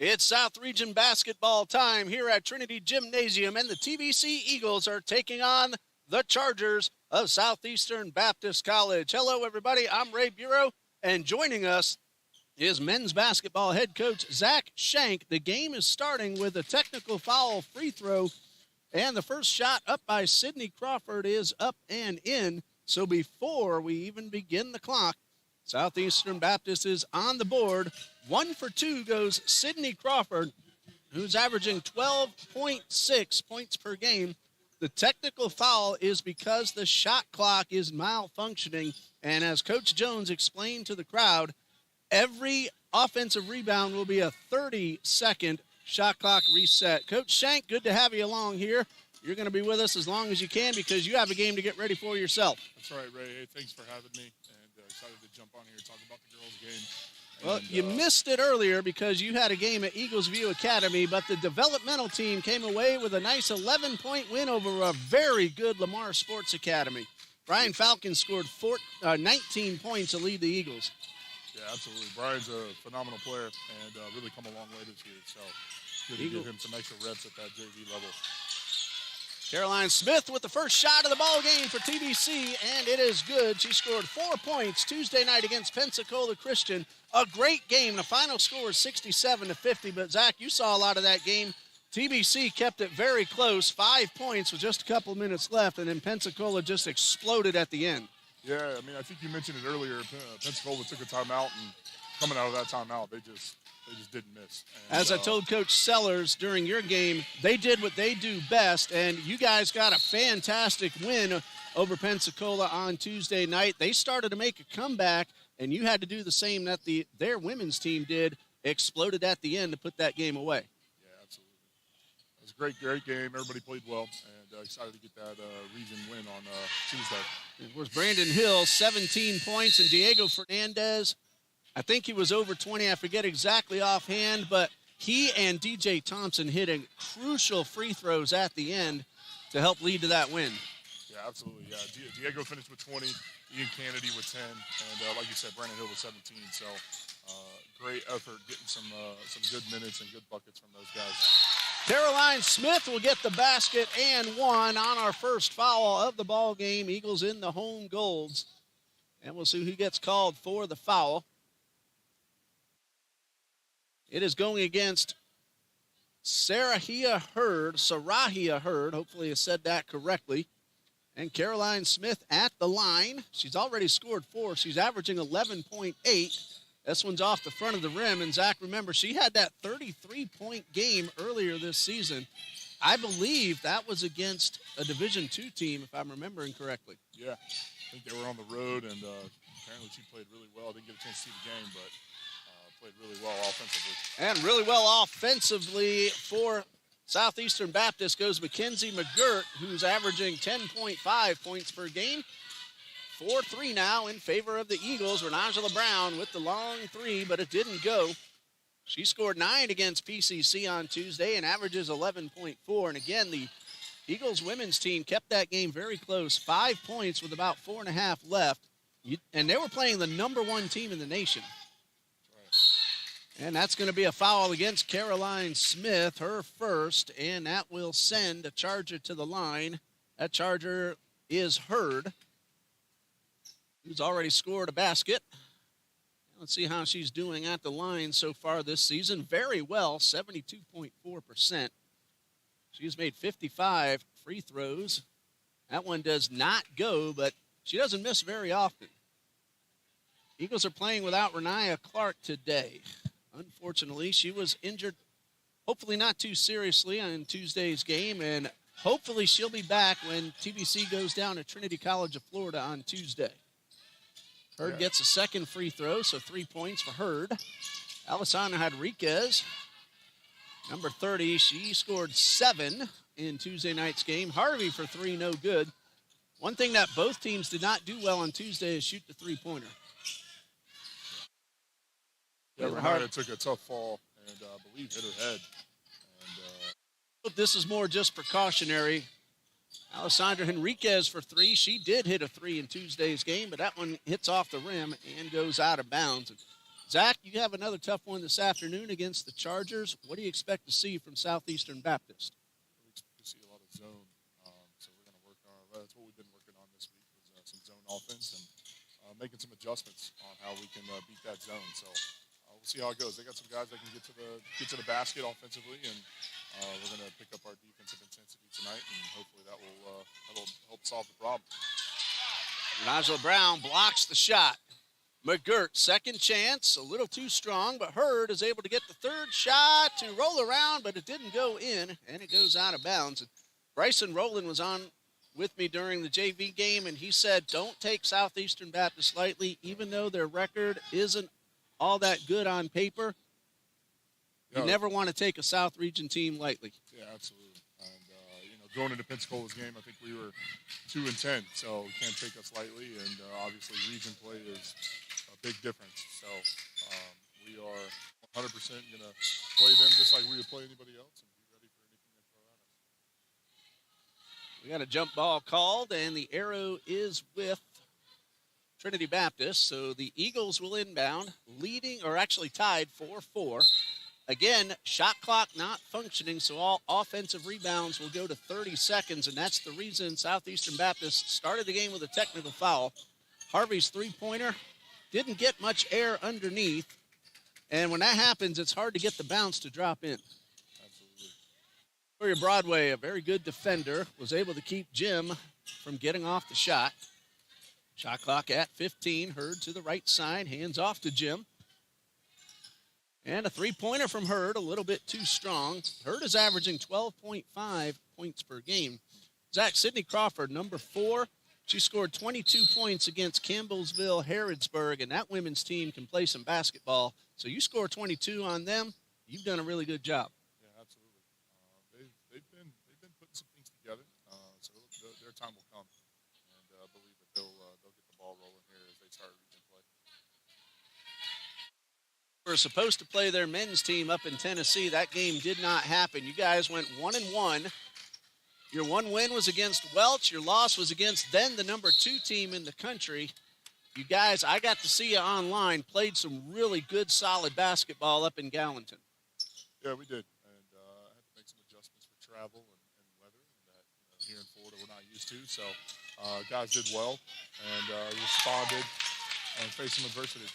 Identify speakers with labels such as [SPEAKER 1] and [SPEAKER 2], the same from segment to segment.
[SPEAKER 1] It's South Region basketball time here at Trinity Gymnasium, and the TBC Eagles are taking on the Chargers of Southeastern Baptist College. Hello, everybody. I'm Ray Bureau, and joining us is men's basketball head coach Zach Shank. The game is starting with a technical foul free throw, and the first shot up by Sydney Crawford is up and in. So before we even begin the clock, Southeastern Baptist is on the board. 1 for 2 goes Sydney Crawford, who's averaging 12.6 points per game. The technical foul is because the shot clock is malfunctioning. And as Coach Jones explained to the crowd, every offensive rebound will be a 30-second shot clock reset. Coach Shank, good to have you along here. You're going to be with us as long as you can because you have a game to get ready for yourself.
[SPEAKER 2] That's right, Ray. Hey, thanks for having me, and excited to jump on here and talk about the girls' game.
[SPEAKER 1] Well, you missed it earlier because you had a game at Eagles View Academy, but the developmental team came away with a nice 11-point win over a very good Lamar Sports Academy. Brian Falcon scored 19 points to lead the Eagles.
[SPEAKER 2] Yeah, absolutely. Brian's a phenomenal player and really come a long way this year, so good to give him some extra reps at that JV level.
[SPEAKER 1] Caroline Smith with the first shot of the ball game for TBC, and it is good. She scored 4 points Tuesday night against Pensacola Christian. A great game. The final score is 67-50, but Zach, you saw a lot of that game. TBC kept it very close, 5 points with just a couple minutes left, and then Pensacola just exploded at the end.
[SPEAKER 2] Yeah, I mean, I think you mentioned it earlier. Pensacola took a timeout, and coming out of that timeout, they just didn't miss. And,
[SPEAKER 1] as I told Coach Sellers during your game, they did what they do best, and you guys got a fantastic win over Pensacola on Tuesday night. They started to make a comeback, and you had to do the same that their women's team did, exploded at the end to put that game away.
[SPEAKER 2] Yeah, absolutely. It was a great game. Everybody played well, and excited to get that region win on Tuesday.
[SPEAKER 1] It was Brandon Hill, 17 points, and Diego Fernandez, I think he was over 20. I forget exactly offhand, but he and DJ Thompson hitting crucial free throws at the end to help lead to that win.
[SPEAKER 2] Yeah, absolutely. Yeah, Diego finished with 20, Ian Kennedy with 10, and like you said, Brandon Hill with 17. So great effort getting some good minutes and good buckets from those guys.
[SPEAKER 1] Caroline Smith will get the basket and one on our first foul of the ball game. Eagles in the home golds, and we'll see who gets called for the foul. It is going against Sarahia Hurd, hopefully I said that correctly. And Caroline Smith at the line. She's already scored 4. She's averaging 11.8. This one's off the front of the rim. And, Zach, remember, she had that 33-point game earlier this season. I believe that was against a Division II team, if I'm remembering correctly.
[SPEAKER 2] Yeah, I think they were on the road, and apparently she played really well. I didn't get a chance to see the game, but played really well offensively.
[SPEAKER 1] And really well offensively for Southeastern Baptist goes Mackenzie McGirt, who's averaging 10.5 points per game. 4-3 now in favor of the Eagles. Renangela Brown with the long three, but it didn't go. She scored 9 against PCC on Tuesday and averages 11.4. And again, the Eagles women's team kept that game very close. 5 points with about 4.5 left. And they were playing the #1 team in the nation. And that's going to be a foul against Caroline Smith, her first, and that will send a Charger to the line. That Charger is Hurd, who's already scored a basket. Let's see how she's doing at the line so far this season. Very well, 72.4%. She's made 55 free throws. That one does not go, but she doesn't miss very often. Eagles are playing without Renaya Clark today. Unfortunately, she was injured, hopefully not too seriously, on Tuesday's game, and hopefully she'll be back when TBC goes down to Trinity College of Florida on Tuesday. Hurd gets a second free throw, so 3 points for Hurd. Alessandra Rodriguez, number 30, she scored 7 in Tuesday night's game. Harvey for 3, no good. One thing that both teams did not do well on Tuesday is shoot the three-pointer.
[SPEAKER 2] Yeah, Renata took a tough fall and I believe hit her head. And
[SPEAKER 1] this is more just precautionary. Alessandra Henriquez for three. She did hit a three in Tuesday's game, but that one hits off the rim and goes out of bounds. Zach, you have another tough one this afternoon against the Chargers. What do you expect to see from Southeastern Baptist?
[SPEAKER 2] we expect to see a lot of zone. So we're going to work on that's what we've been working on this week was some zone offense and making some adjustments on how we can beat that zone. So we'll see how it goes. They got some guys that can get to the basket offensively, and we're going to pick up our defensive intensity tonight, and hopefully that'll help solve the problem.
[SPEAKER 1] Najla Brown blocks the shot. McGirt, second chance, a little too strong, but Hurd is able to get the third shot to roll around, but it didn't go in, and it goes out of bounds. Bryson Rowland was on with me during the JV game, and he said, don't take Southeastern Baptist lightly, even though their record isn't all that good on paper. You never want to take a South Region team lightly.
[SPEAKER 2] Yeah, absolutely. And, going into Pensacola's game, I think we were 2-10, so you can't take us lightly. And obviously, region play is a big difference. So we are 100% going to play them just like we would play anybody else and be ready for anything they throw at us.
[SPEAKER 1] We got a jump ball called, and the arrow is with Trinity Baptist. So the Eagles will inbound, leading, or actually tied 4-4. Again, shot clock not functioning, so all offensive rebounds will go to 30 seconds, and that's the reason Southeastern Baptist started the game with a technical foul. Harvey's three-pointer didn't get much air underneath, and when that happens, it's hard to get the bounce to drop in.
[SPEAKER 2] Absolutely.
[SPEAKER 1] Victoria Broadway, a very good defender, was able to keep Jim from getting off the shot. Shot clock at 15, Hurd to the right side, hands off to Jim. And a three-pointer from Hurd, a little bit too strong. Hurd is averaging 12.5 points per game. Zach, Sydney Crawford, number 4. She scored 22 points against Campbellsville Harrodsburg, and that women's team can play some basketball. So you score 22 on them, you've done a really good job.
[SPEAKER 2] Yeah, absolutely. They've been putting some things together, so their time will come, and I believe that they'll get the ball rolling here as they start region play.
[SPEAKER 1] Were supposed to play their men's team up in Tennessee. That game did not happen. You guys went 1-1. Your one win was against Welch. Your loss was against then the number 2 team in the country. You guys, I got to see you online, played some really good, solid basketball up in Gallatin.
[SPEAKER 2] Yeah, we did. And I had to make some adjustments for travel and weather that here in Florida we're not used to. So guys did well and responded and faced some adversity.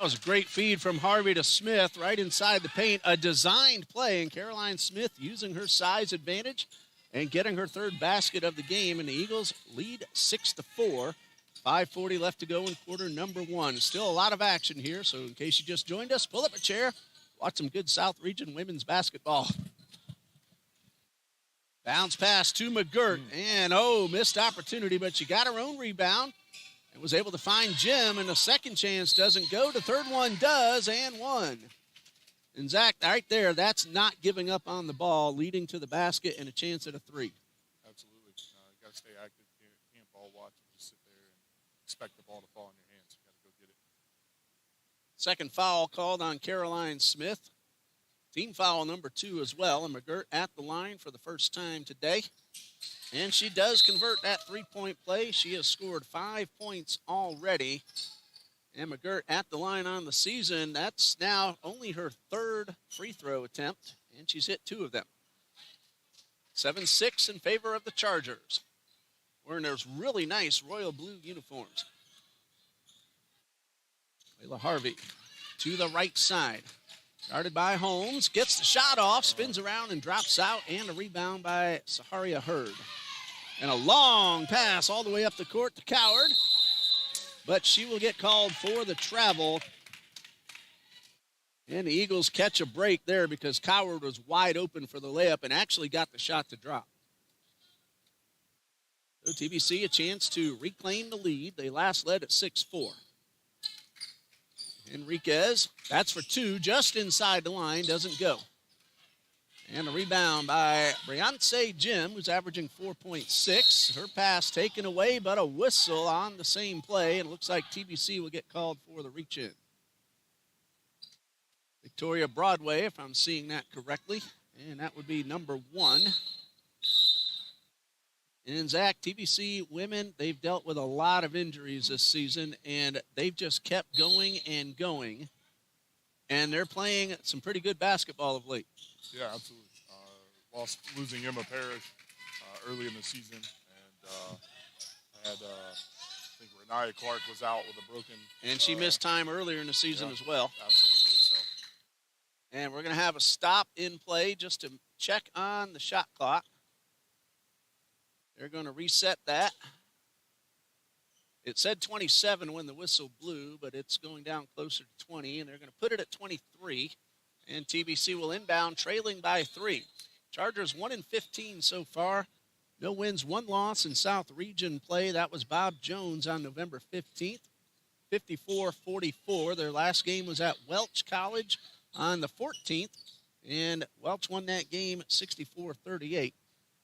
[SPEAKER 1] That was a great feed from Harvey to Smith right inside the paint. A designed play, and Caroline Smith using her size advantage and getting her third basket of the game. And the Eagles lead 6-4. 5:40 left to go in quarter number 1. Still a lot of action here, so in case you just joined us, pull up a chair, watch some good South Region women's basketball. Bounce pass to McGirt, and missed opportunity, but she got her own rebound. And was able to find Jim, and the second chance doesn't go. The third one does, and one. And Zach, right there, that's not giving up on the ball, leading to the basket and a chance at a 3.
[SPEAKER 2] Absolutely. You got to stay active. You can't ball watch and just sit there and expect the ball to fall in your hands. You got to go get it.
[SPEAKER 1] Second foul called on Caroline Smith. Team foul number 2 as well, and McGirt at the line for the first time today. And she does convert that three-point play. She has scored 5 points already. And McGirt at the line on the season. That's now only her third free throw attempt, and she's hit 2 of them. 7-6 in favor of the Chargers, wearing those really nice royal blue uniforms. Layla Harvey to the right side. Guarded by Holmes, gets the shot off, spins around and drops out, and a rebound by Saharia Hurd. And a long pass all the way up the court to Coward, but she will get called for the travel. And the Eagles catch a break there because Coward was wide open for the layup and actually got the shot to drop. So TBC a chance to reclaim the lead. They last led at 6-4. Enriquez, that's for 2, just inside the line, doesn't go. And a rebound by Briance Jim, who's averaging 4.6. Her pass taken away, but a whistle on the same play. And it looks like TBC will get called for the reach-in. Victoria Broadway, if I'm seeing that correctly. And that would be number 1. And Zach, TBC women, they've dealt with a lot of injuries this season, and they've just kept going and going. And they're playing some pretty good basketball of late.
[SPEAKER 2] Yeah, absolutely. Losing Emma Parrish early in the season, and had I think Renaya Clark was out with a broken.
[SPEAKER 1] And she missed time earlier in the season as well.
[SPEAKER 2] Absolutely. So.
[SPEAKER 1] And we're going to have a stop in play just to check on the shot clock. They're going to reset that. It said 27 when the whistle blew, but it's going down closer to 20, and they're going to put it at 23. And TBC will inbound, trailing by 3. Chargers 1-15 so far. No wins, 1 loss in South Region play. That was Bob Jones on November 15th, 54-44. Their last game was at Welch College on the 14th, and Welch won that game 64-38.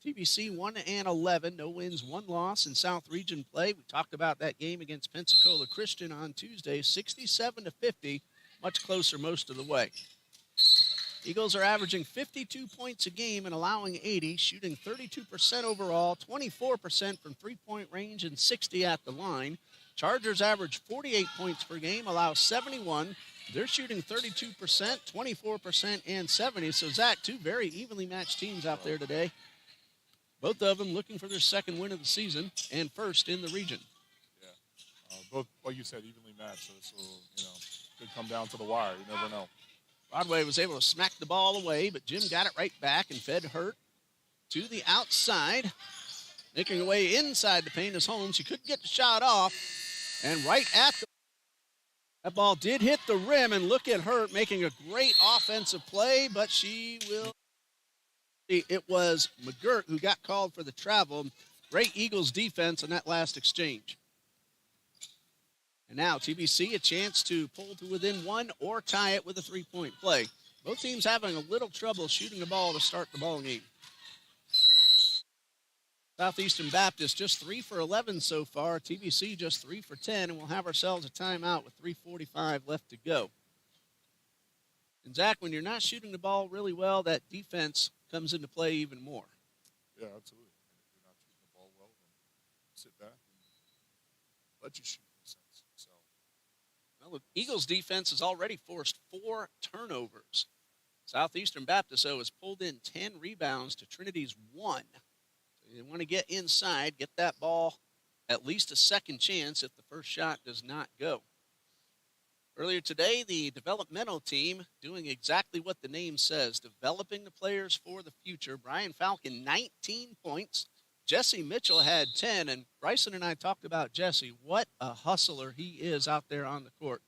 [SPEAKER 1] TBC 1-11, no wins, 1 loss in South Region play. We talked about that game against Pensacola Christian on Tuesday, 67-50, much closer most of the way. Eagles are averaging 52 points a game and allowing 80, shooting 32% overall, 24% from three-point range, and 60 at the line. Chargers average 48 points per game, allow 71. They're shooting 32%, 24%, and 70. So, Zach, 2 very evenly matched teams out there today. Both of them looking for their second win of the season and first in the region.
[SPEAKER 2] Yeah, both, like you said, evenly matched. So this will, could come down to the wire. You never know.
[SPEAKER 1] Broadway was able to smack the ball away, but Jim got it right back and fed Hurt to the outside. Making her way inside the paint is Holmes. She couldn't get the shot off. And right at that ball did hit the rim, and look at Hurt making a great offensive play, but she will. It was McGirt who got called for the travel. Great Eagles defense on that last exchange. And now TBC a chance to pull to within 1 or tie it with a 3-point play. Both teams having a little trouble shooting the ball to start the ball game. Southeastern Baptist just 3 for 11 so far. TBC just 3 for 10, and we'll have ourselves a timeout with 3:45 left to go. And Zach, when you're not shooting the ball really well, that defense comes into play even more.
[SPEAKER 2] Yeah, absolutely. If you're not shooting the ball well, then sit back and let you shoot.
[SPEAKER 1] Well, the Eagles defense has already forced 4 turnovers. Southeastern Baptist, though, has pulled in 10 rebounds to Trinity's 1. So you want to get inside, get that ball at least a second chance if the first shot does not go. Earlier today, the developmental team doing exactly what the name says, developing the players for the future. Brian Falcon, 19 points. Jesse Mitchell had 10, and Bryson and I talked about Jesse. What a hustler he is out there on the court.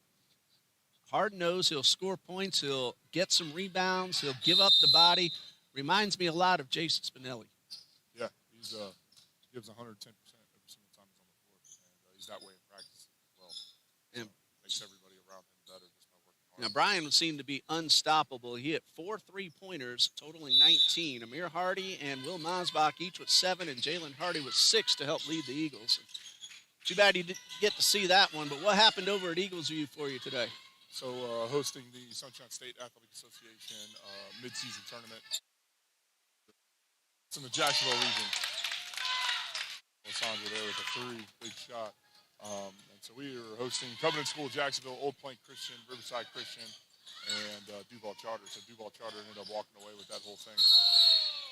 [SPEAKER 1] Hard-nosed, he'll score points, he'll get some rebounds, he'll give up the body. Reminds me a lot of Jason Spinelli.
[SPEAKER 2] Yeah, he gives 110% every single time he's on the floor, and he's that way in practice as well.
[SPEAKER 1] And
[SPEAKER 2] makes everybody around him better just by working hard.
[SPEAKER 1] Now, Brian would seem to be unstoppable. He hit 4 3-pointers, totaling 19. Amir Hardy and Will Mosbach each with 7, and Jalen Hardy with 6 to help lead the Eagles. Too bad you didn't get to see that one, but what happened over at Eagles View for you today?
[SPEAKER 2] So hosting the Sunshine State Athletic Association mid-season tournament. It's in the Jacksonville region. Alessandra there with a 3, big shot. And so we were hosting Covenant School, Jacksonville, Old Point Christian, Riverside Christian, and Duval Charter. So Duval Charter ended up walking away with that whole thing.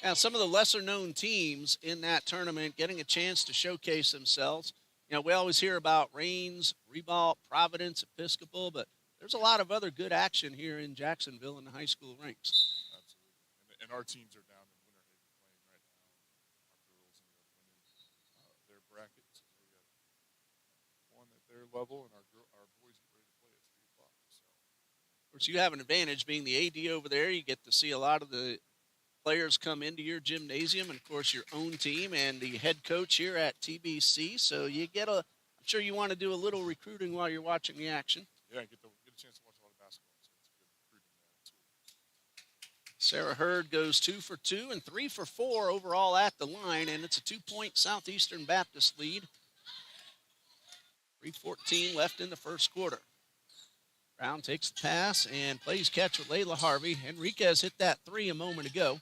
[SPEAKER 1] Now, some of the lesser-known teams in that tournament getting a chance to showcase themselves. We always hear about Rains, Ribault, Providence, Episcopal, but there's a lot of other good action here in Jacksonville in the high school ranks.
[SPEAKER 2] Absolutely. And our teams are down in Winter Haven playing right now. Our girls ended up winning their bracket. So we got one at their level, and our boys get ready to play at 3 o'clock. So.
[SPEAKER 1] Of course, you have an advantage being the AD over there. You get to see a lot of the players come into your gymnasium, and, of course, your own team and the head coach here at TBC. So you get I'm sure you want to do a little recruiting while you're watching the action.
[SPEAKER 2] Yeah, get a chance to watch a lot of basketball. So it's a good recruiting tool.
[SPEAKER 1] Sarah Hurd goes 2 for 2 and 3 for 4 overall at the line, and it's a 2-point Southeastern Baptist lead. 3:14 left in the first quarter. Brown takes the pass and plays catch with Layla Harvey. Enriquez hit that three a moment ago.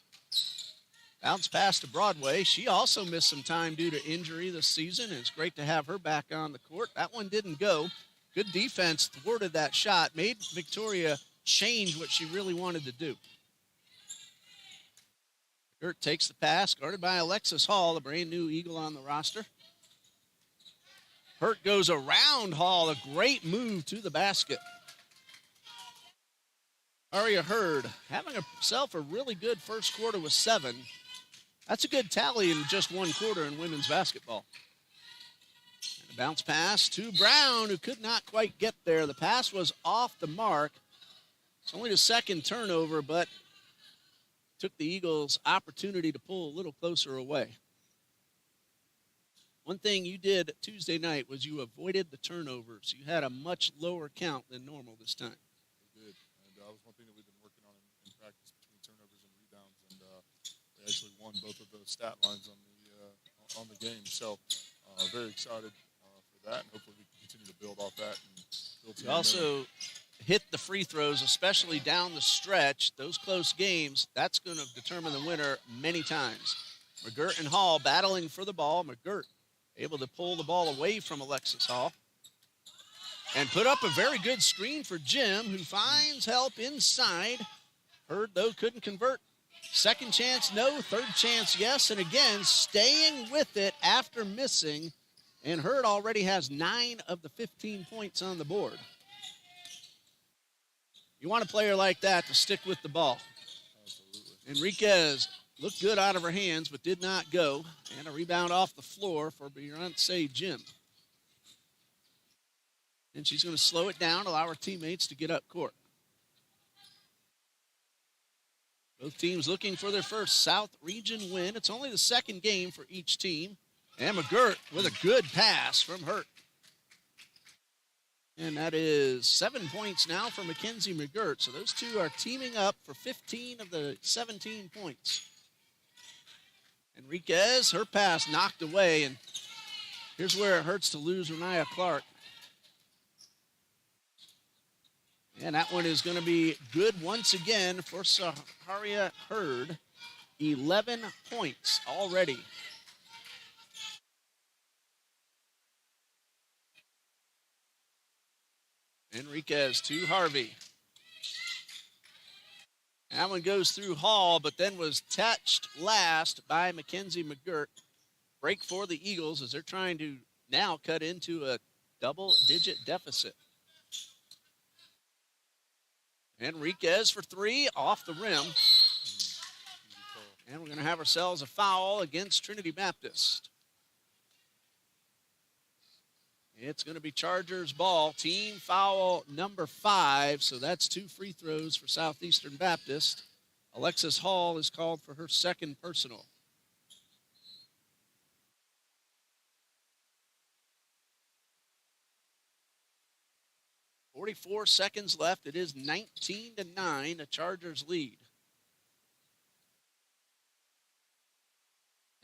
[SPEAKER 1] Bounce pass to Broadway. She also missed some time due to injury this season. It's great to have her back on the court. That one didn't go. Good defense thwarted that shot, made Victoria change what she really wanted to do. Gert takes the pass, guarded by Alexis Hall, a brand new Eagle on the roster. Hurt goes around Hall, a great move to the basket. Aria Hurd having herself a really good first quarter with 7. That's a good tally in just one quarter in women's basketball. And a bounce pass to Brown, who could not quite get there. The pass was off the mark. It's only the second turnover, but took the Eagles' opportunity to pull a little closer away. One thing you did Tuesday night was you avoided the turnovers. You had a much lower count than normal this time.
[SPEAKER 2] We did, and that was one thing that we've been working on in practice between turnovers and rebounds, and we actually won both of those stat lines on the game. So very excited for that, and hopefully we can continue to build off that. And build
[SPEAKER 1] You also hit the free throws, especially down the stretch. Those close games, that's going to determine the winner many times. McGirt and Hall battling for the ball. McGirt able to pull the ball away from Alexis Hall and put up a very good screen for Jim, who finds help inside. Hurd, though, couldn't convert. Second chance, no. Third chance, yes. And again, staying with it after missing. And Hurd already has 9 of the 15 points on the board. You want a player like that to stick with the ball.
[SPEAKER 2] Absolutely.
[SPEAKER 1] Enriquez looked good out of her hands, but did not go. And a rebound off the floor for Beyonce Jim. And she's going to slow it down, allow her teammates to get up court. Both teams looking for their first South Region win. It's only the second game for each team. And McGirt with a good pass from Hurt. And that is 7 points now for Mackenzie McGirt. So those two are teaming up for 15 of the 17 points. Enriquez, her pass knocked away, and here's where it hurts to lose Renaya Clark. And that one is going to be good once again for Saharia Hurd. 11 points already. Enriquez to Harvey. That one goes through Hall, but then was touched last by Mackenzie McGirt. Break for the Eagles as they're trying to now cut into a double-digit deficit. Enriquez for 3, off the rim. And we're going to have ourselves a foul against Trinity Baptist. It's going to be Chargers ball, team foul number 5. So that's 2 free throws for Southeastern Baptist. Alexis Hall is called for her second personal. .44 seconds left. It is 19-9, the Chargers lead.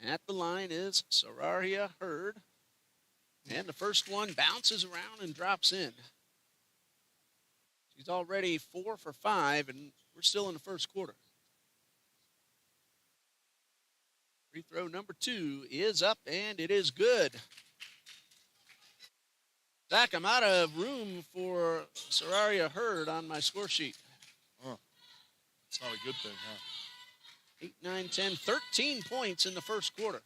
[SPEAKER 1] At the line is Sararia Hurd. And the first one bounces around and drops in. She's already 4 for 5, and we're still in the first quarter. Free throw number 2 is up, and it is good. Zach, I'm out of room for Sararia Hurd on my score sheet.
[SPEAKER 2] Huh. It's not a good thing, huh?
[SPEAKER 1] 8, 9, 10, 13 points in the first quarter.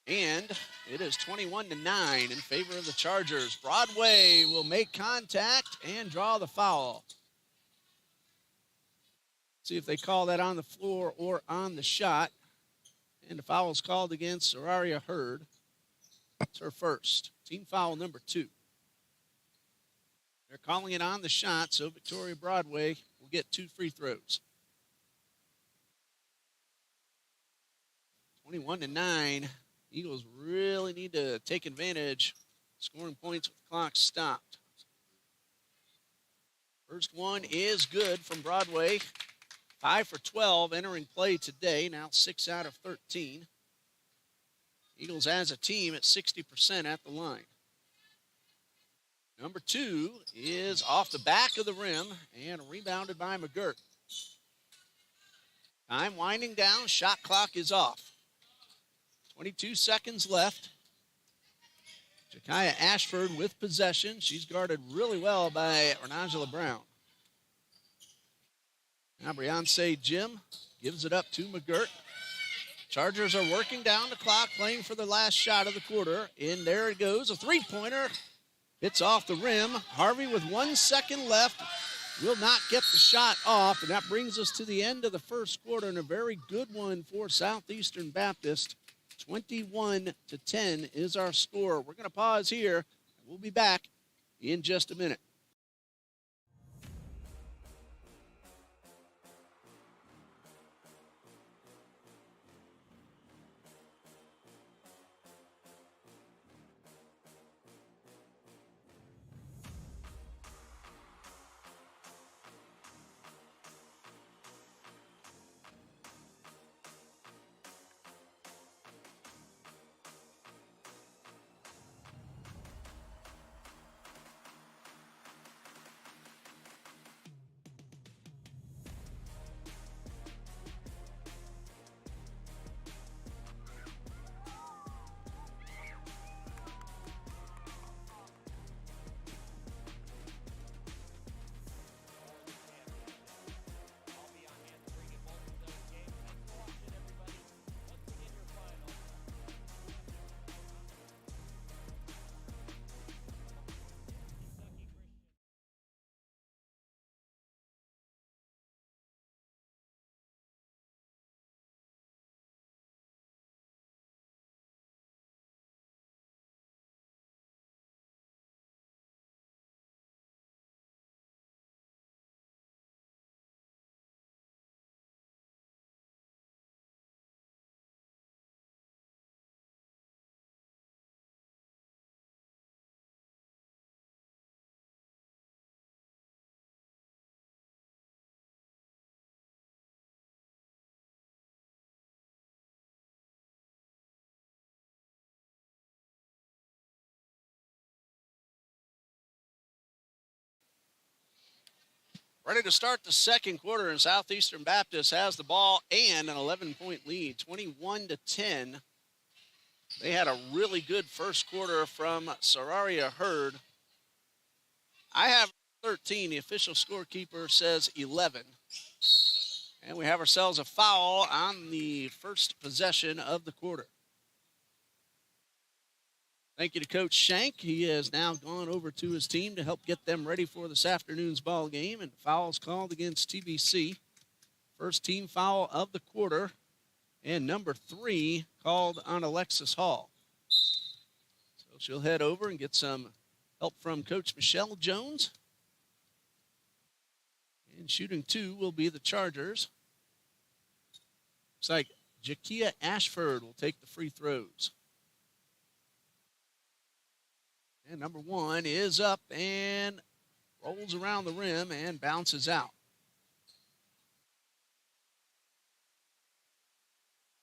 [SPEAKER 1] And it is 21-9 in favor of the Chargers. Broadway will make contact and draw the foul. See if they call that on the floor or on the shot. And the foul is called against Sararia Hurd. It's her first. Team foul number 2. They're calling it on the shot, so Victoria Broadway will get 2 free throws. 21-9. Eagles really need to take advantage, scoring points with the clock stopped. First one is good from Broadway. 5 for 12 entering play today. Now 6 out of 13. Eagles as a team at 60% at the line. Number 2 is off the back of the rim and rebounded by McGirt. Time winding down. Shot clock is off. 22 seconds left. Jakaya Ashford with possession. She's guarded really well by Renangela Brown. Now Briance Jim gives it up to McGirt. Chargers are working down the clock, playing for the last shot of the quarter. And there it goes, a three-pointer. Hits off the rim. Harvey with 1 second left will not get the shot off. And that brings us to the end of the first quarter, and a very good one for Southeastern Baptist. 21-10 is our score. We're going to pause here. We'll be back in just a minute. Ready to start the second quarter, and Southeastern Baptist has the ball and an 11-point lead, 21-10. They had a really good first quarter from Sararia Hurd. I have 13. The official scorekeeper says 11. And we have ourselves a foul on the first possession of the quarter. Thank you to Coach Shank. He has now gone over to his team to help get them ready for this afternoon's ball game. And fouls called against TBC. First team foul of the quarter. And number 3 called on Alexis Hall. So she'll head over and get some help from Coach Michelle Jones. And shooting 2 will be the Chargers. Looks like Jakia Ashford will take the free throws. And number 1 is up and rolls around the rim and bounces out.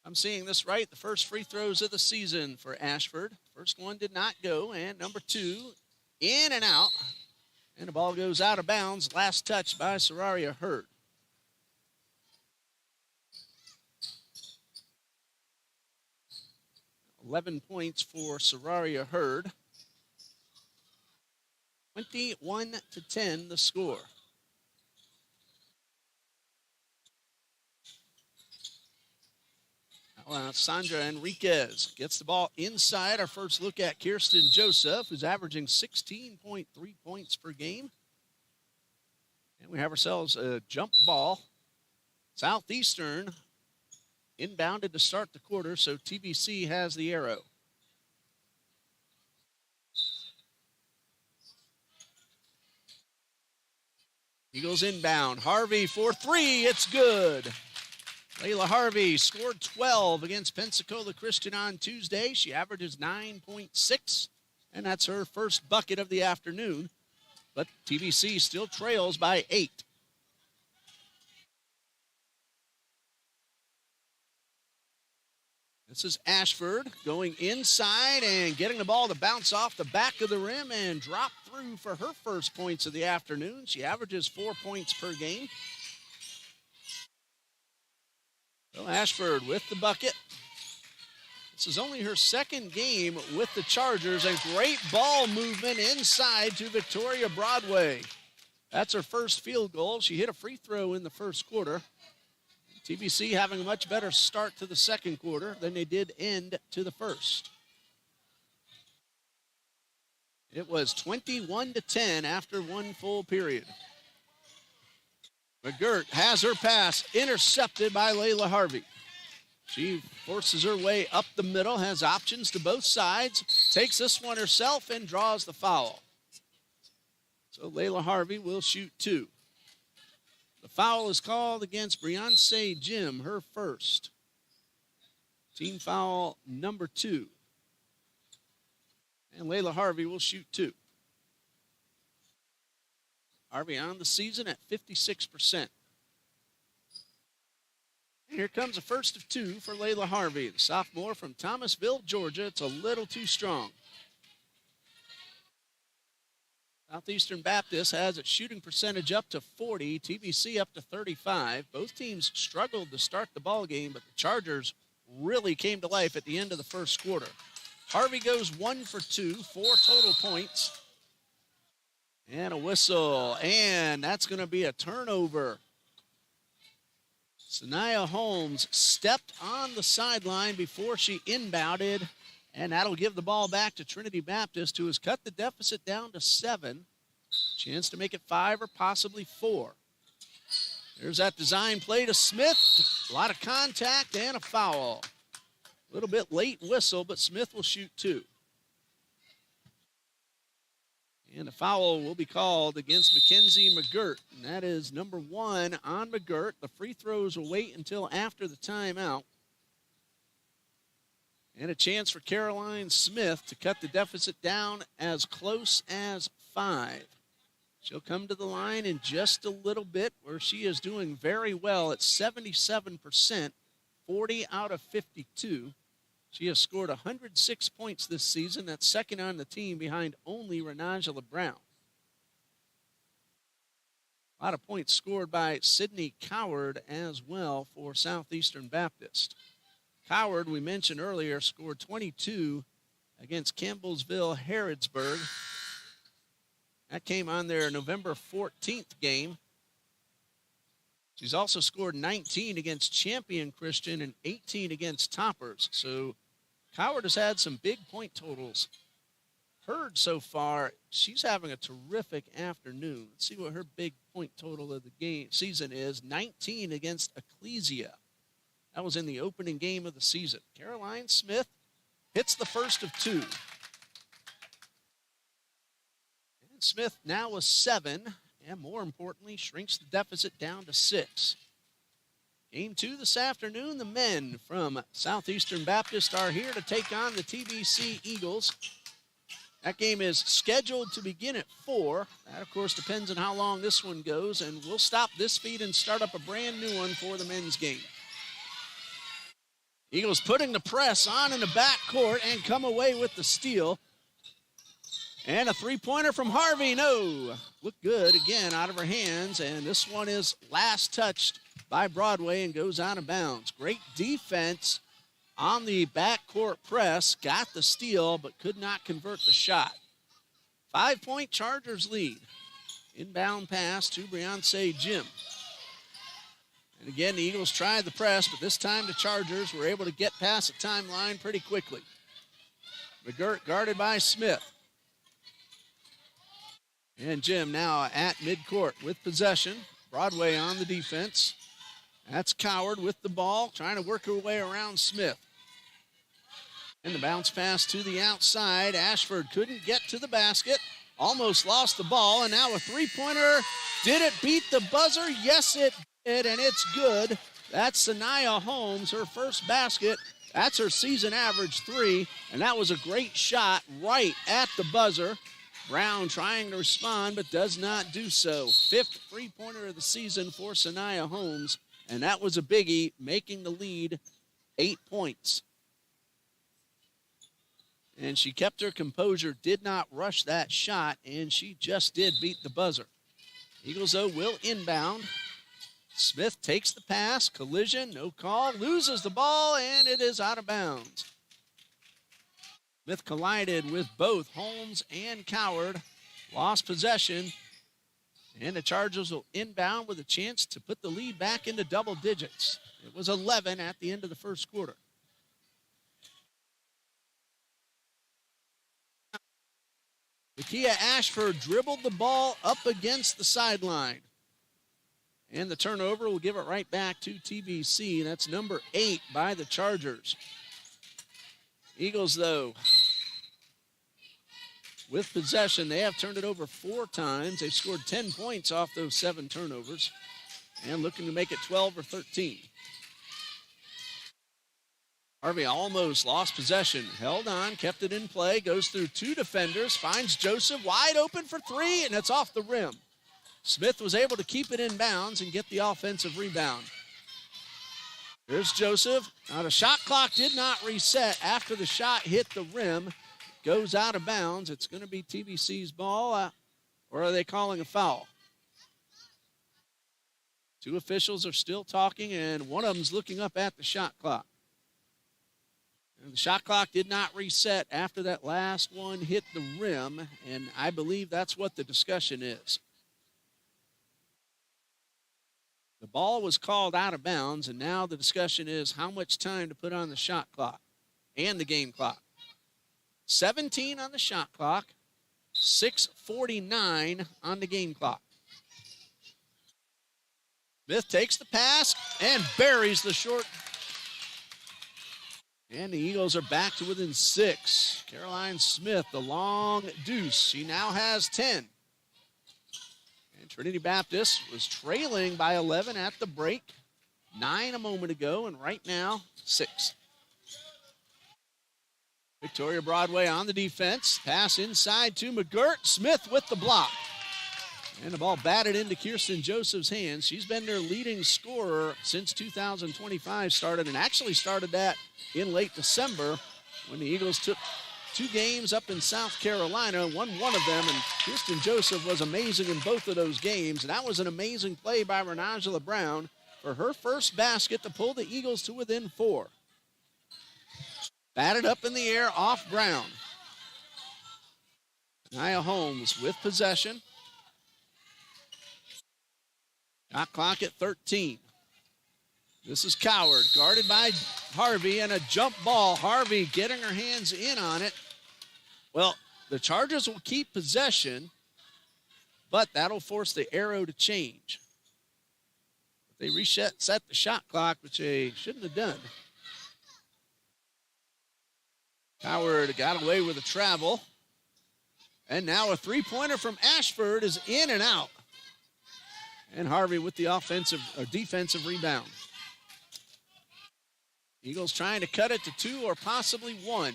[SPEAKER 1] I'm seeing this right. The first free throws of the season for Ashford. First one did not go, and number 2 in and out. And the ball goes out of bounds. Last touch by Sararia Hurd. $11 points for Sararia Hurd. 21-10 the score. Sandra Enriquez gets the ball inside. Our first look at Kirsten Joseph, who's averaging 16.3 points per game. And we have ourselves a jump ball. Southeastern inbounded to start the quarter, so TBC has the arrow. Eagles inbound. Harvey for 3. It's good. Layla Harvey scored 12 against Pensacola Christian on Tuesday. She averages 9.6, and that's her first bucket of the afternoon. but TBC still trails by 8. This is Ashford going inside and getting the ball to bounce off the back of the rim and drop through for her first points of the afternoon. She averages 4 points per game. So Ashford with the bucket. This is only her second game with the Chargers, and great ball movement inside to Victoria Broadway. That's her first field goal. She hit a free throw in the first quarter. TBC having a much better start to the second quarter than they did end to the first. It was 21-10 after one full period. McGirt has her pass intercepted by Layla Harvey. She forces her way up the middle, has options to both sides, takes this one herself and draws the foul. So Layla Harvey will shoot 2. The foul is called against Beyonce Jim, her first. Team foul number 2. And Layla Harvey will shoot 2. Harvey on the season at 56%. And here comes a first of 2 for Layla Harvey, the sophomore from Thomasville, Georgia. It's a little too strong. Southeastern Baptist has its shooting percentage up to 40, TBC up to 35. Both teams struggled to start the ball game, but the Chargers really came to life at the end of the first quarter. Harvey goes 1 for 2, 4 total points. And a whistle, and that's going to be a turnover. Sanaya Holmes stepped on the sideline before she inbounded, and that'll give the ball back to Trinity Baptist, who has cut the deficit down to 7. Chance to make it 5 or possibly 4. There's that design play to Smith. A lot of contact and a foul. A little bit late whistle, but Smith will shoot 2. And a foul will be called against Mackenzie McGirt, and that is number 1 on McGirt. The free throws will wait until after the timeout. And a chance for Caroline Smith to cut the deficit down as close as 5. She'll come to the line in just a little bit, where she is doing very well at 77%, 40 out of 52. She has scored 106 points this season. That's second on the team behind only Renangela Brown. A lot of points scored by Sydney Coward as well for Southeastern Baptist. Coward, we mentioned earlier, scored 22 against Campbellsville Harrodsburg. That came on their November 14th game. She's also scored 19 against Champion Christian and 18 against Toppers. So Coward has had some big point totals. Heard so far, she's having a terrific afternoon. Let's see what her big point total of the season is. 19 against Ecclesia. That was in the opening game of the season. Caroline Smith hits the first of 2. And Smith now with 7, and more importantly, shrinks the deficit down to 6. Game 2 this afternoon, the men from Southeastern Baptist are here to take on the TBC Eagles. That game is scheduled to begin at 4. That, of course, depends on how long this one goes, and we'll stop this feed and start up a brand new one for the men's game. Eagles putting the press on in the backcourt and come away with the steal. And a three-pointer from Harvey. No. Looked good again out of her hands, and this one is last touched by Broadway and goes out of bounds. Great defense on the backcourt press. Got the steal, but could not convert the shot. 5-point Chargers lead. Inbound pass to Beyonce Jim. And again, the Eagles tried the press, but this time the Chargers were able to get past the timeline pretty quickly. McGirt guarded by Smith. And Jim now at midcourt with possession. Broadway on the defense. That's Coward with the ball, trying to work her way around Smith. And the bounce pass to the outside. Ashford couldn't get to the basket. Almost lost the ball, and now a three-pointer. Did it beat the buzzer? Yes, it did, and it's good. That's Sanaya Holmes, her first basket. That's her season average 3, and that was a great shot right at the buzzer. Brown trying to respond, but does not do so. 5th three-pointer of the season for Sanaya Holmes, and that was a biggie, making the lead 8 points. And she kept her composure, did not rush that shot, and she just did beat the buzzer. Eagles, though, will inbound. Smith takes the pass, collision, no call, loses the ball, and it is out of bounds. Smith collided with both Holmes and Coward, lost possession, and the Chargers will inbound with a chance to put the lead back into double digits. It was 11 at the end of the first quarter. Nakia Ashford dribbled the ball up against the sideline. And the turnover will give it right back to TBC. That's number 8 by the Chargers. Eagles, though, with possession, they have turned it over 4 times. They've scored 10 points off those 7 turnovers and looking to make it 12 or 13. Harvey almost lost possession, held on, kept it in play, goes through 2 defenders, finds Joseph wide open for 3, and it's off the rim. Smith was able to keep it in bounds and get the offensive rebound. Here's Joseph. Now the shot clock did not reset after the shot hit the rim. Goes out of bounds. It's going to be TBC's ball, or are they calling a foul? 2 officials are still talking, and one of them's looking up at the shot clock. And the shot clock did not reset after that last one hit the rim, and I believe that's what the discussion is. The ball was called out of bounds, and now the discussion is how much time to put on the shot clock and the game clock. 17 on the shot clock, 6:49 on the game clock. Smith takes the pass and buries the short. And the Eagles are back to within 6. Caroline Smith, the long deuce. She now has 10. And Trinity Baptist was trailing by 11 at the break. 9 a moment ago, and right now, 6. Victoria Broadway on the defense. Pass inside to McGirt. Smith with the block. And the ball batted into Kirsten Joseph's hands. She's been their leading scorer since 2025 started, and actually started that in late December when the Eagles took 2 games up in South Carolina, won one of them, and Kirsten Joseph was amazing in both of those games. And that was an amazing play by Renangela Brown for her first basket to pull the Eagles to within 4. Batted up in the air off Brown. Nia Holmes with possession. Shot clock at 13. This is Coward, guarded by Harvey, and a jump ball. Harvey getting her hands in on it. Well, the Chargers will keep possession, but that'll force the arrow to change. They set the shot clock, which they shouldn't have done. Howard got away with a travel. And now a 3-pointer from Ashford is in and out. And Harvey with the defensive rebound. Eagles trying to cut it to 2 or possibly 1.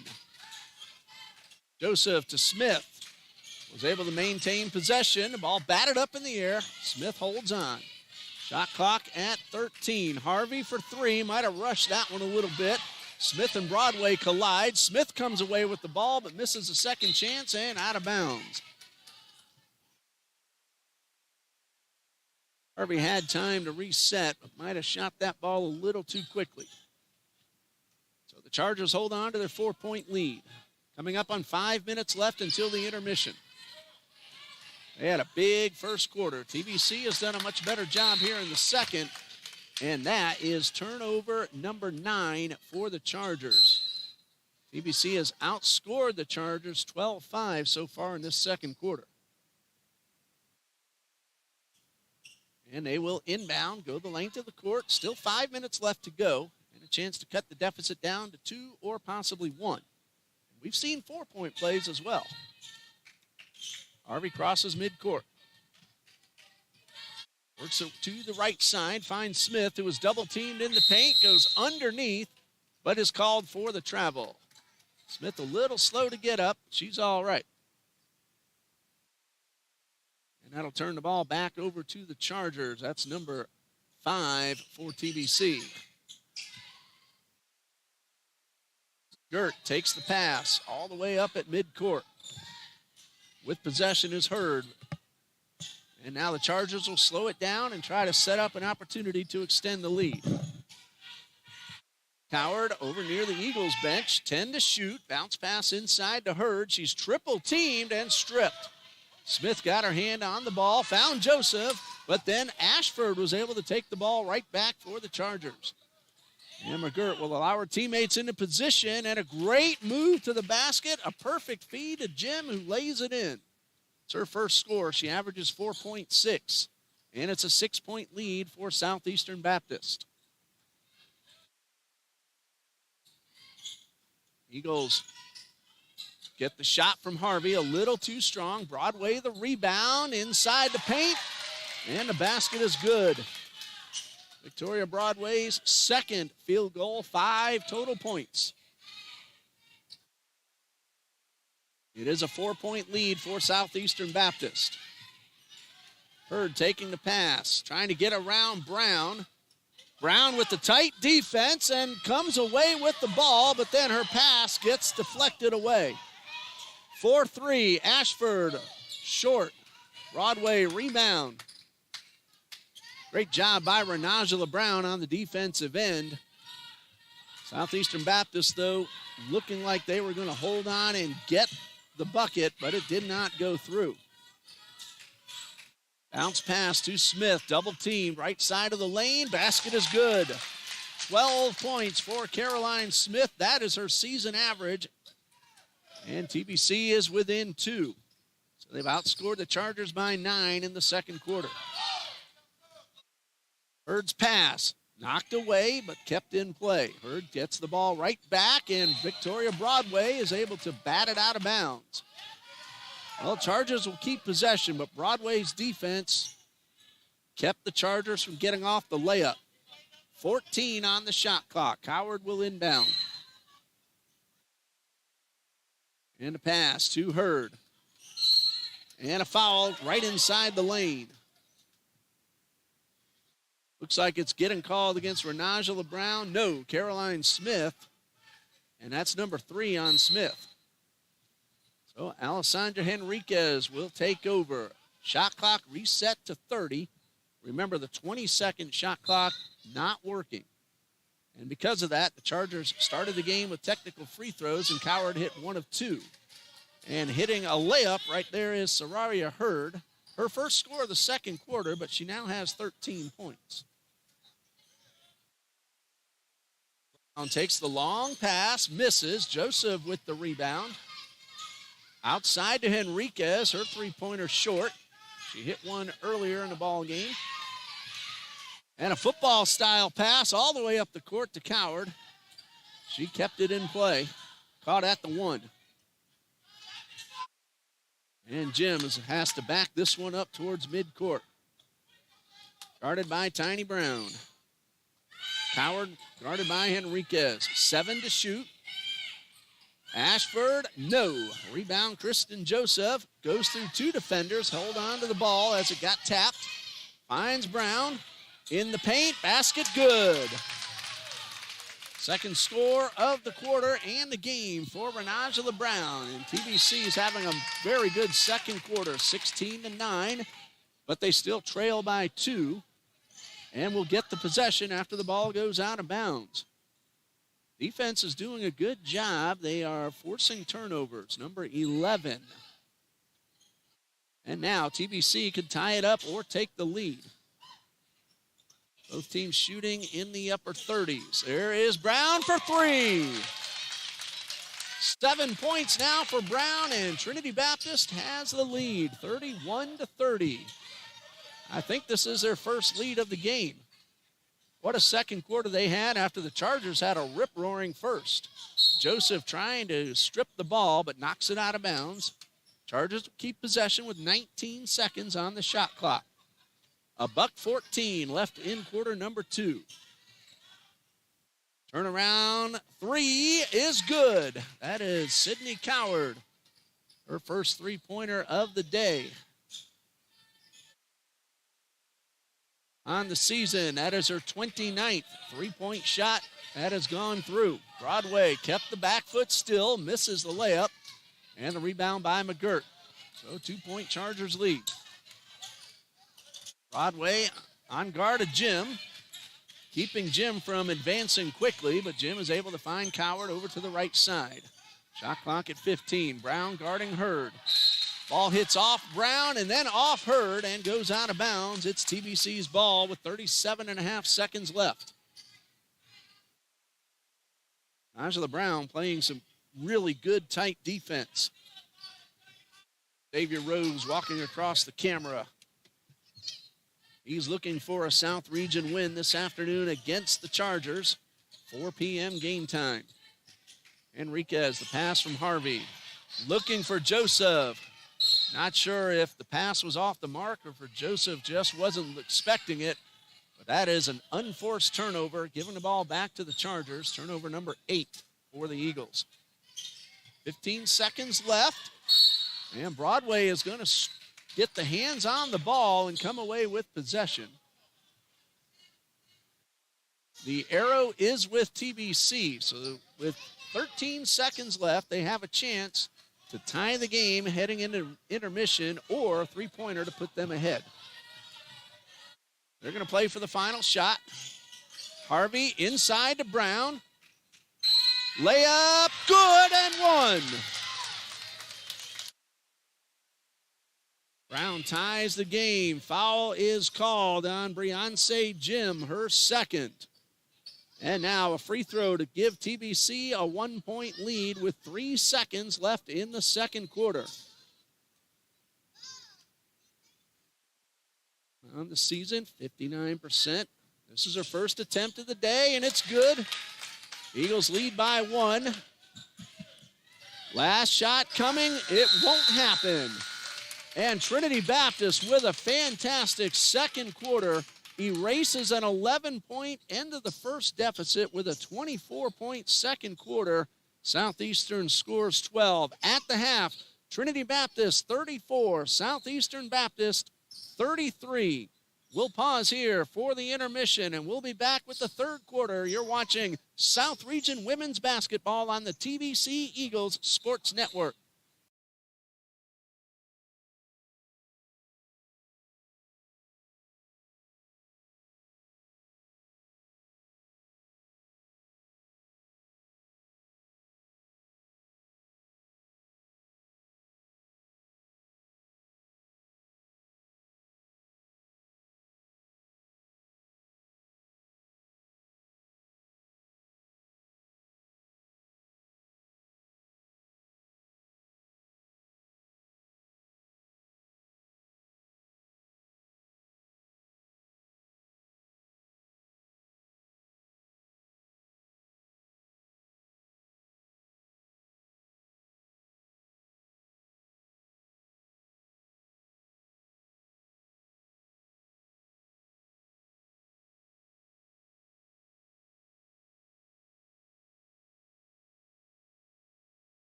[SPEAKER 1] Joseph to Smith. Was able to maintain possession. The ball batted up in the air. Smith holds on. Shot clock at 13. Harvey for 3. Might have rushed that one a little bit. Smith and Broadway collide. Smith comes away with the ball but misses a second chance and out of bounds. Harvey had time to reset, but might have shot that ball a little too quickly. So the Chargers hold on to their 4-point lead. Coming up on 5 minutes left until the intermission. They had a big first quarter. TBC has done a much better job here in the second, and that is turnover number 9 for the Chargers. TBC has outscored the Chargers 12-5 so far in this second quarter. And they will inbound, go the length of the court. Still 5 minutes left to go, and a chance to cut the deficit down to 2 or possibly 1. We've seen 4-point plays as well. Harvey crosses midcourt. Works it to the right side, finds Smith, who was double-teamed in the paint, goes underneath, but is called for the travel. Smith a little slow to get up. She's all right. And that'll turn the ball back over to the Chargers. That's number 5 for TBC. Gert takes the pass all the way up at midcourt. With possession is Hurd. And now the Chargers will slow it down and try to set up an opportunity to extend the lead. Coward over near the Eagles bench, 10 to shoot. Bounce pass inside to Hurd. She's triple teamed and stripped. Smith got her hand on the ball, found Joseph, but then Ashford was able to take the ball right back for the Chargers. And McGirt will allow her teammates into position, and a great move to the basket, a perfect feed to Jim, who lays it in. It's her first score. She averages 4.6, and it's a 6-point lead for Southeastern Baptist. Eagles get the shot from Harvey, a little too strong. Broadway the rebound inside the paint, and the basket is good. Victoria Broadway's second field goal, 5 total points. It is a 4-point lead for Southeastern Baptist. Hurd taking the pass, trying to get around Brown. Brown with the tight defense and comes away with the ball, but then her pass gets deflected away. 4-3, Ashford, short. Broadway rebound. Great job by Renajala Brown on the defensive end. Southeastern Baptist, though, looking like they were going to hold on and get the bucket, but it did not go through. Bounce pass to Smith, double teamed, right side of the lane. Basket is good. 12 points for Caroline Smith. That is her season average. And TBC is within 2. So they've outscored the Chargers by 9 in the second quarter. Hurd's pass, knocked away, but kept in play. Hurd gets the ball right back, and Victoria Broadway is able to bat it out of bounds. Well, Chargers will keep possession, but Broadway's defense kept the Chargers from getting off the layup. 14 on the shot clock. Howard will inbound. And a pass to Hurd. And a foul right inside the lane. Looks like it's getting called against Renajala Brown. No, Caroline Smith. And that's number 3 on Smith. So Alessandra Henriquez will take over. Shot clock reset to 30. Remember, the 20-second shot clock not working. And because of that, the Chargers started the game with technical free throws, and Coward hit 1 of 2. And hitting a layup right there is Sararia Hurd. Her first score of the second quarter, but she now has 13 points. Brown takes the long pass, misses. Joseph with the rebound. Outside to Henriquez, her three-pointer short. She hit one earlier in the ball game. And a football-style pass all the way up the court to Coward. She kept it in play. Caught at the 1. And Jim has to back this one up towards midcourt. Guarded by Tiny Brown. Coward guarded by Henriquez. 7 to shoot. Ashford, no. Rebound, Kristen Joseph. Goes through 2 defenders. Hold on to the ball as it got tapped. Finds Brown in the paint. Basket good. Second score of the quarter and the game for Renajala Brown. And TBC is having a very good second quarter, 16-9. But they still trail by 2. And will get the possession after the ball goes out of bounds. Defense is doing a good job. They are forcing turnovers, number 11. And now TBC could tie it up or take the lead. Both teams shooting in the upper 30s. There is Brown for 3. 7 points now for Brown, and Trinity Baptist has the lead, 31-30. I think this is their first lead of the game. What a second quarter they had after the Chargers had a rip-roaring first. Joseph trying to strip the ball, but knocks it out of bounds. Chargers keep possession with 19 seconds on the shot clock. $1:14 left in quarter number 2. Turnaround 3 is good. That is Sydney Coward. Her first three-pointer of the day. on the season. That is her 29th three-point shot. That has gone through. Broadway kept the back foot still, misses the layup, and the rebound by McGirt. So 2-point Chargers lead. Broadway on guard of Jim, keeping Jim from advancing quickly, but Jim is able to find Coward over to the right side. Shot clock at 15. Brown guarding Hurd. Ball hits off Brown and then off Hurd and goes out of bounds. It's TBC's ball with 37.5 seconds left. Angela Brown playing some really good, tight defense. Xavier Rose walking across the camera. He's looking for a South Region win this afternoon against the Chargers. 4 p.m. game time. Enriquez, the pass from Harvey. Looking for Joseph. Not sure if the pass was off the mark or if Joseph just wasn't expecting it. But that is an unforced turnover, giving the ball back to the Chargers. Turnover number 8 for the Eagles. 15 seconds left. And Broadway is going to get the hands on the ball and come away with possession. The arrow is with TBC, so with 13 seconds left, they have a chance to tie the game heading into intermission or a three-pointer to put them ahead. They're going to play for the final shot. Harvey inside to Brown. Layup, good, and one. Brown ties the game. Foul is called on Beyonce Jim, her second. And now a free throw to give TBC a 1-point lead with 3 seconds left in the second quarter. On the season, 59%. This is her first attempt of the day, and it's good. Eagles lead by 1. Last shot coming. It won't happen. And Trinity Baptist with a fantastic second quarter erases an 11-point end of the first deficit with a 24-point second quarter. Southeastern scores 12. At the half, Trinity Baptist 34, Southeastern Baptist 33. We'll pause here for the intermission, and we'll be back with the third quarter. You're watching South Region Women's Basketball on the TBC Eagles Sports Network.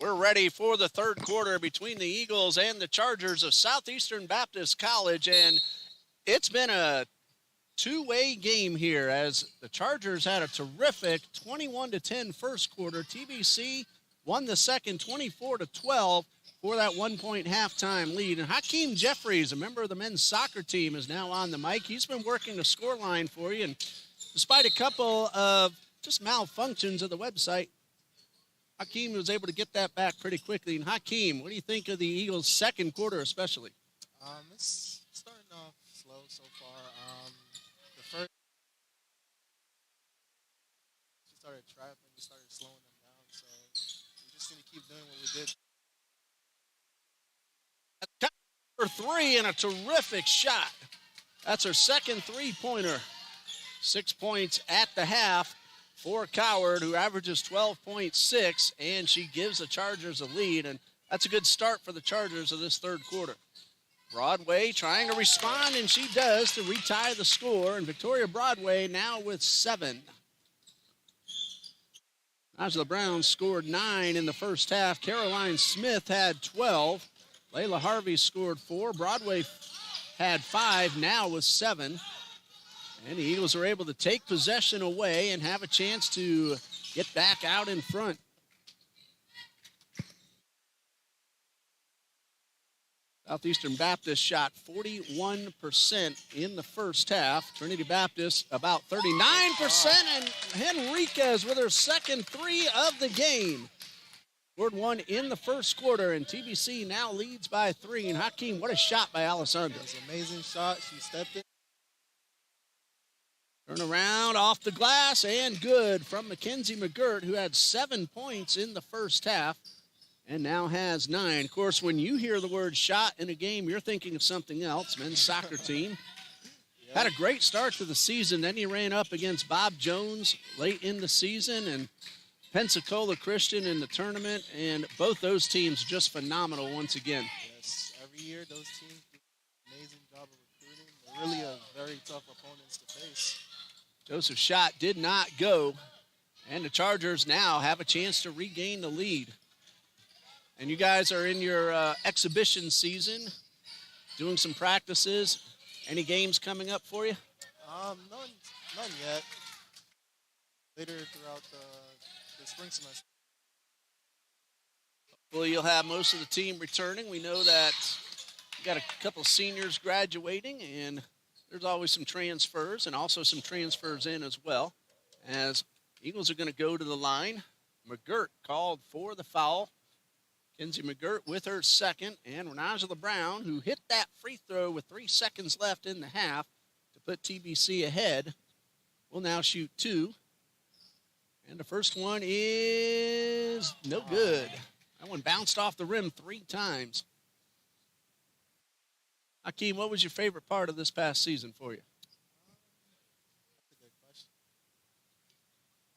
[SPEAKER 1] We're ready for the third quarter between the Eagles and the Chargers of Southeastern Baptist College, and it's been a two-way game here as the Chargers had a terrific 21-10 first quarter. TBC won the second 24-12 for that 1-point halftime lead. And Hakeem Jeffries, a member of the men's soccer team, is now on the mic. He's been working the score line for you, and despite a couple of just malfunctions of the website, Hakeem was able to get that back pretty quickly. And Hakeem, what do you think of the Eagles' second quarter especially?
[SPEAKER 3] It's starting off slow so far. The first, we started trapping, we started slowing them down. So we just need to keep doing what we did.
[SPEAKER 1] Number 3 and a terrific shot. That's her second three-pointer. 6 points at the half for Coward, who averages 12.6, and she gives the Chargers a lead, and that's a good start for the Chargers of this third quarter. Broadway trying to respond, and she does to retie the score, and Victoria Broadway now with 7. Angela Brown scored 9 in the first half. Caroline Smith had 12. Layla Harvey scored 4. Broadway had 5, now with 7. And the Eagles are able to take possession away and have a chance to get back out in front. Southeastern Baptist shot 41% in the first half. Trinity Baptist about 39%, and Henriquez with her second 3 of the game. Scored 1 in the first quarter, and TBC now leads by 3. And Hakeem, what a shot by Alessandra.
[SPEAKER 3] It was an amazing shot. She stepped in.
[SPEAKER 1] Turn around off the glass, and good from Mackenzie McGirt, who had 7 points in the first half and now has 9. Of course, when you hear the word shot in a game, you're thinking of something else. Men's soccer team.
[SPEAKER 3] Yep.
[SPEAKER 1] Had a great start to the season. Then he ran up against Bob Jones late in the season and Pensacola Christian in the tournament, and both those teams just phenomenal once again.
[SPEAKER 3] Yes, every year those teams do an amazing job of recruiting. They're really a very tough opponents to face.
[SPEAKER 1] Joseph's shot did not go, and the Chargers now have a chance to regain the lead. And you guys are in your exhibition season, doing some practices. Any games coming up for you?
[SPEAKER 3] None yet. Later throughout the spring semester.
[SPEAKER 1] Well, you'll have most of the team returning. We know that you got a couple seniors graduating, and there's always some transfers, and also some transfers in as well. As Eagles are going to go to the line. McGirt called for the foul. Kenzie McGirt with her second, and Renangela Brown, who hit that free throw with 3 seconds left in the half to put TBC ahead, will now shoot 2. And the first one is no good. That one bounced off the rim 3 times. Hakeem, what was your favorite part of this past season for you?
[SPEAKER 3] That's a good question.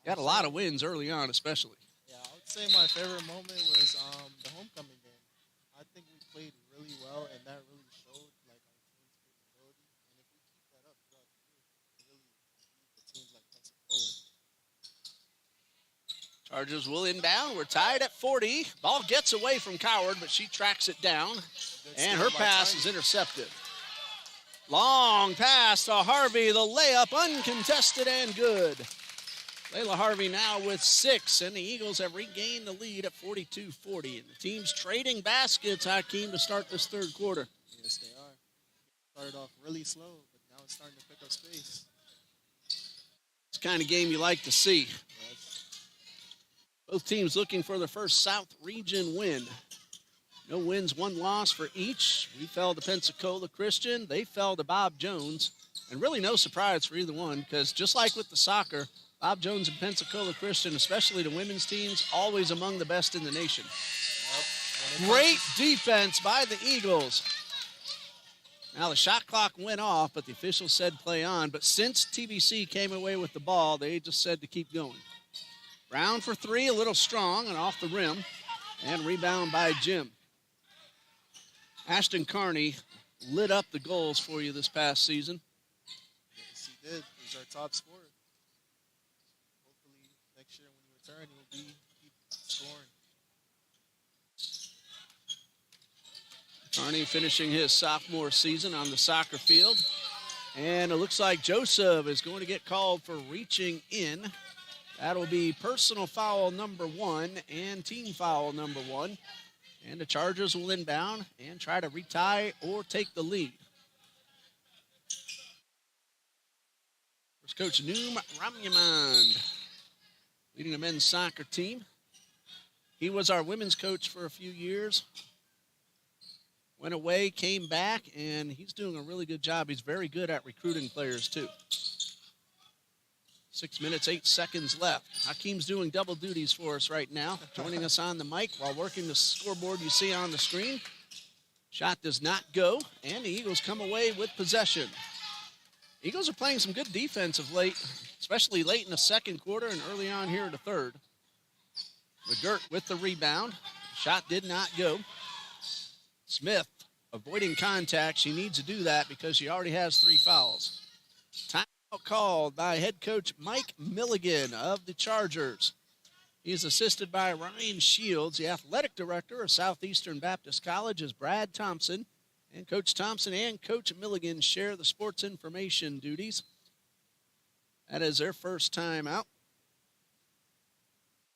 [SPEAKER 1] You had a lot of wins early on, especially.
[SPEAKER 3] Yeah, I would say my favorite moment was the homecoming game. I think we played really well, and that really showed like our team's capability. And if we keep that up throughout the year, we really beat the teams like Pensacola.
[SPEAKER 1] Chargers will inbound. We're tied at 40. Ball gets away from Coward, but she tracks it down, and her pass is intercepted. Long pass to Harvey. The layup uncontested and good. Layla Harvey now with 6, and the Eagles have regained the lead at 42-40. And the team's trading baskets, Hakeem, to start this third quarter.
[SPEAKER 3] Yes, they are. Started off really slow, but now it's starting to pick up space.
[SPEAKER 1] It's the kind of game you like to see.
[SPEAKER 3] Yes.
[SPEAKER 1] Both teams looking for their first South Region win. No wins, 1 loss for each. We fell to Pensacola Christian. They fell to Bob Jones. And really no surprise for either one, because just like with the soccer, Bob Jones and Pensacola Christian, especially the women's teams, always among the best in the nation.
[SPEAKER 3] Yep.
[SPEAKER 1] Great defense by the Eagles. Now the shot clock went off, but the officials said play on. But since TBC came away with the ball, they just said to keep going. Brown for 3, a little strong and off the rim. And rebound by Jim. Ashton Carney lit up the goals for you this past season.
[SPEAKER 3] Yes, he did. He's our top scorer. Hopefully next year when you return, he'll keep scoring.
[SPEAKER 1] Carney finishing his sophomore season on the soccer field. And it looks like Joseph is going to get called for reaching in. That'll be personal foul number 1 and team foul number 1. And the Chargers will inbound and try to retie or take the lead. Here's Coach Noom Ramyamand leading the men's soccer team. He was our women's coach for a few years. Went away, came back, and he's doing a really good job. He's very good at recruiting players, too. 6 minutes, 8 seconds left. Hakeem's doing double duties for us right now, joining us on the mic while working the scoreboard you see on the screen. Shot does not go, and the Eagles come away with possession. Eagles are playing some good defense of late, especially late in the second quarter and early on here in the third. McGirt with the rebound. Shot did not go. Smith avoiding contact. She needs to do that because she already has 3 fouls. Timeout called by head coach Mike Milligan of the Chargers. He is assisted by Ryan Shields. The athletic director of Southeastern Baptist College is Brad Thompson. And Coach Thompson and Coach Milligan share the sports information duties. That is their first time out.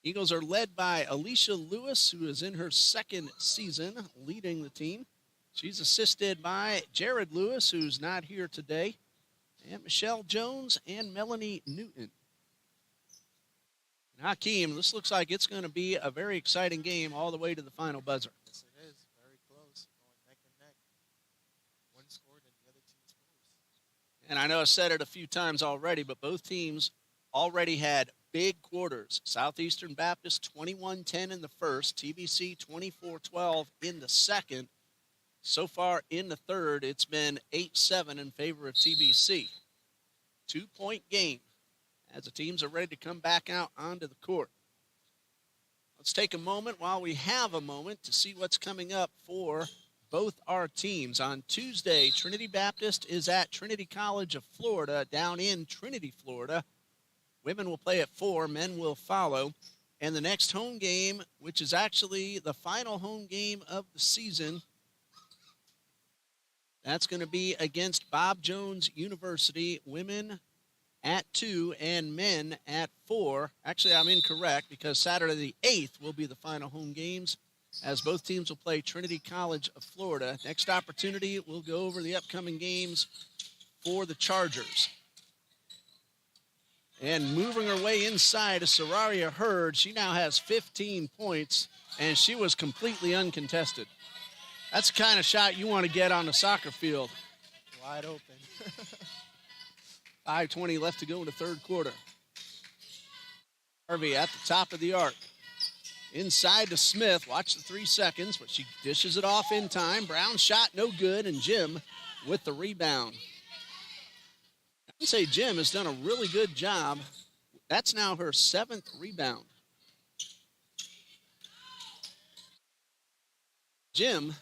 [SPEAKER 1] Eagles are led by Alicia Lewis, who is in her second season leading the team. She's assisted by Jared Lewis, who's not here today, and Michelle Jones and Melanie Newton. And Hakeem, this looks like it's going to be a very exciting game all the way to the final buzzer.
[SPEAKER 3] Yes, it is. Very close. Going neck and neck. One scored and the other team scores.
[SPEAKER 1] And I know I said it a few times already, but both teams already had big quarters. Southeastern Baptist 21-10 in the first, TBC 24-12 in the second. So far in the third, it's been 8-7 in favor of TBC. 2-point game as the teams are ready to come back out onto the court. Let's take a moment while we have a moment to see what's coming up for both our teams. On Tuesday, Trinity Baptist is at Trinity College of Florida down in Trinity, Florida. Women will play at 4, men will follow. And the next home game, which is actually the final home game of the season, that's going to be against Bob Jones University, women at 2 and men at 4. Actually, I'm incorrect because Saturday the 8th will be the final home games as both teams will play Trinity College of Florida. Next opportunity, we'll go over the upcoming games for the Chargers. And moving her way inside is Sararia Hurd. She now has 15 points, and she was completely uncontested. That's the kind of shot you want to get on the soccer field.
[SPEAKER 3] Wide open.
[SPEAKER 1] 5:20 left to go in the third quarter. Harvey at the top of the arc. Inside to Smith. Watch the 3 seconds, but she dishes it off in time. Brown's shot no good, and Jim with the rebound. I'd say Jim has done a really good job. That's now her 7th rebound. Jim,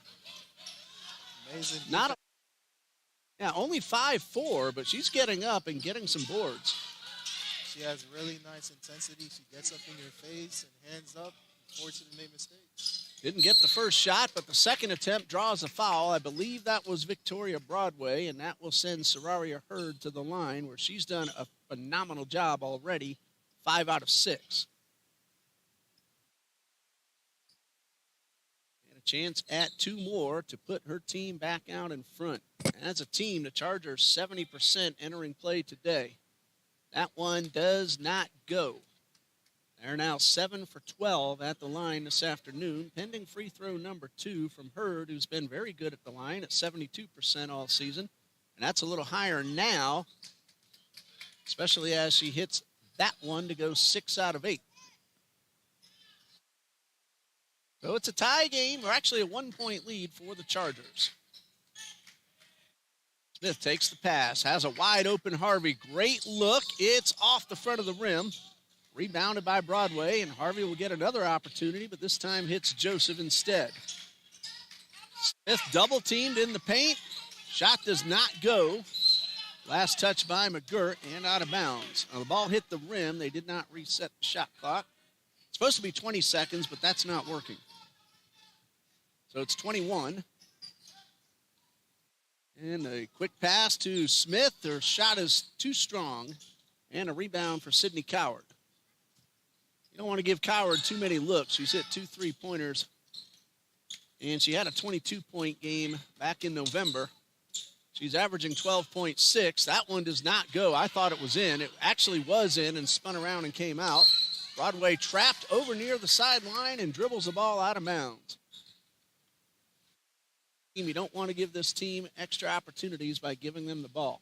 [SPEAKER 3] Amazing.
[SPEAKER 1] only 5'4", but she's getting up and getting some boards.
[SPEAKER 3] She has really nice intensity. She gets up in your face and hands up, forces you to make mistakes.
[SPEAKER 1] Didn't get the first shot, but the second attempt draws a foul. I believe that was Victoria Broadway, and that will send Sararia Hurd to the line, where she's done a phenomenal job already, 5 out of 6. And a chance at 2 more to put her team back out in front. As a team, the Chargers 70% entering play today. That one does not go. They're now 7 for 12 at the line this afternoon, pending free throw number 2 from Hurd, who's been very good at the line at 72% all season. And that's a little higher now, especially as she hits that one to go 6 out of 8. So it's a tie game, or actually a 1-point lead for the Chargers. Smith takes the pass, has a wide open Harvey. Great look. It's off the front of the rim. Rebounded by Broadway, and Harvey will get another opportunity, but this time hits Joseph instead. Smith double-teamed in the paint. Shot does not go. Last touch by McGirt and out of bounds. Now, the ball hit the rim. They did not reset the shot clock. It's supposed to be 20 seconds, but that's not working. So it's 21. And a quick pass to Smith. Her shot is too strong. And a rebound for Sydney Coward. You don't want to give Coward too many looks. She's hit 2 3-pointers. And she had a 22-point game back in November. She's averaging 12.6. That one does not go. I thought it was in. It actually was in and spun around and came out. Broadway trapped over near the sideline and dribbles the ball out of bounds. You don't want to give this team extra opportunities by giving them the ball.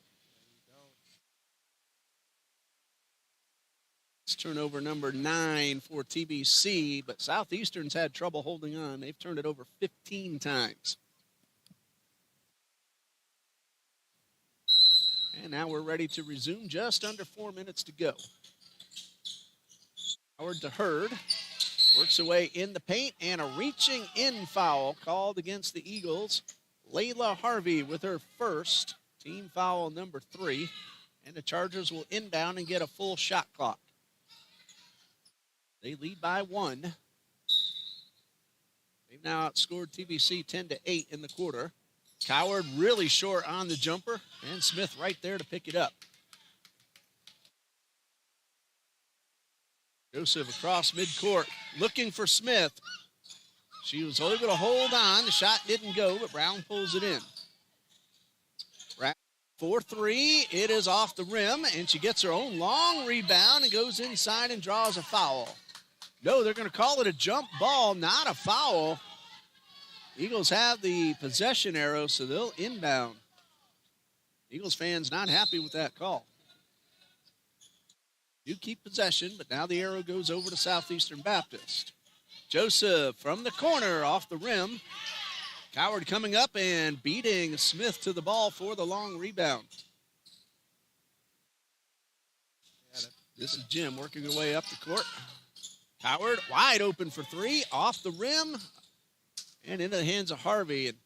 [SPEAKER 1] It's turnover number 9 for TBC, but Southeastern's had trouble holding on. They've turned it over 15 times. And now we're ready to resume. Just under 4 minutes to go. Howard to Hurd. Works away in the paint, and a reaching in foul called against the Eagles. Layla Harvey with her first, team foul number 3. And the Chargers will inbound and get a full shot clock. They lead by 1. They've now outscored TBC 10-8 in the quarter. Coward really short on the jumper, and Smith right there to pick it up. Joseph across midcourt, looking for Smith. She was able to hold on. The shot didn't go, but Brown pulls it in. Brown 4-3. It is off the rim, and she gets her own long rebound and goes inside and draws a foul. No, they're going to call it a jump ball, not a foul. Eagles have the possession arrow, so they'll inbound. Eagles fans not happy with that call. You keep possession, but now the arrow goes over to Southeastern Baptist. Joseph from the corner off the rim. Coward coming up and beating Smith to the ball for the long rebound. This is Jim working her way up the court. Coward wide open for 3, off the rim, and into the hands of Harvey. And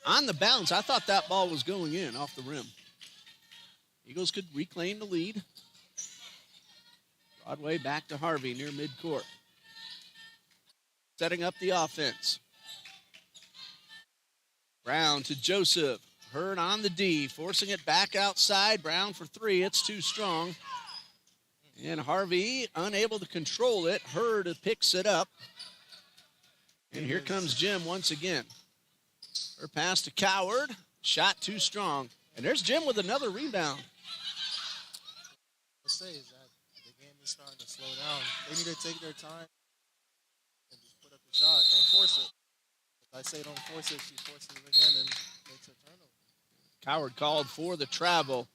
[SPEAKER 1] on the bounce, I thought that ball was going in off the rim. Eagles could reclaim the lead. Broadway back to Harvey near midcourt. Setting up the offense. Brown to Joseph. Hurd on the D, forcing it back outside. Brown for 3. It's too strong. And Harvey unable to control it. Hurd picks it up. And here comes Jim once again. Her pass to Coward. Shot too strong. And there's Jim with another rebound.
[SPEAKER 3] What I say is that the game is starting to slow down. They need to take their time and just put up the shot. Don't force it. If I say don't force it, she forces it again and makes a turnover.
[SPEAKER 1] Coward called for the travel.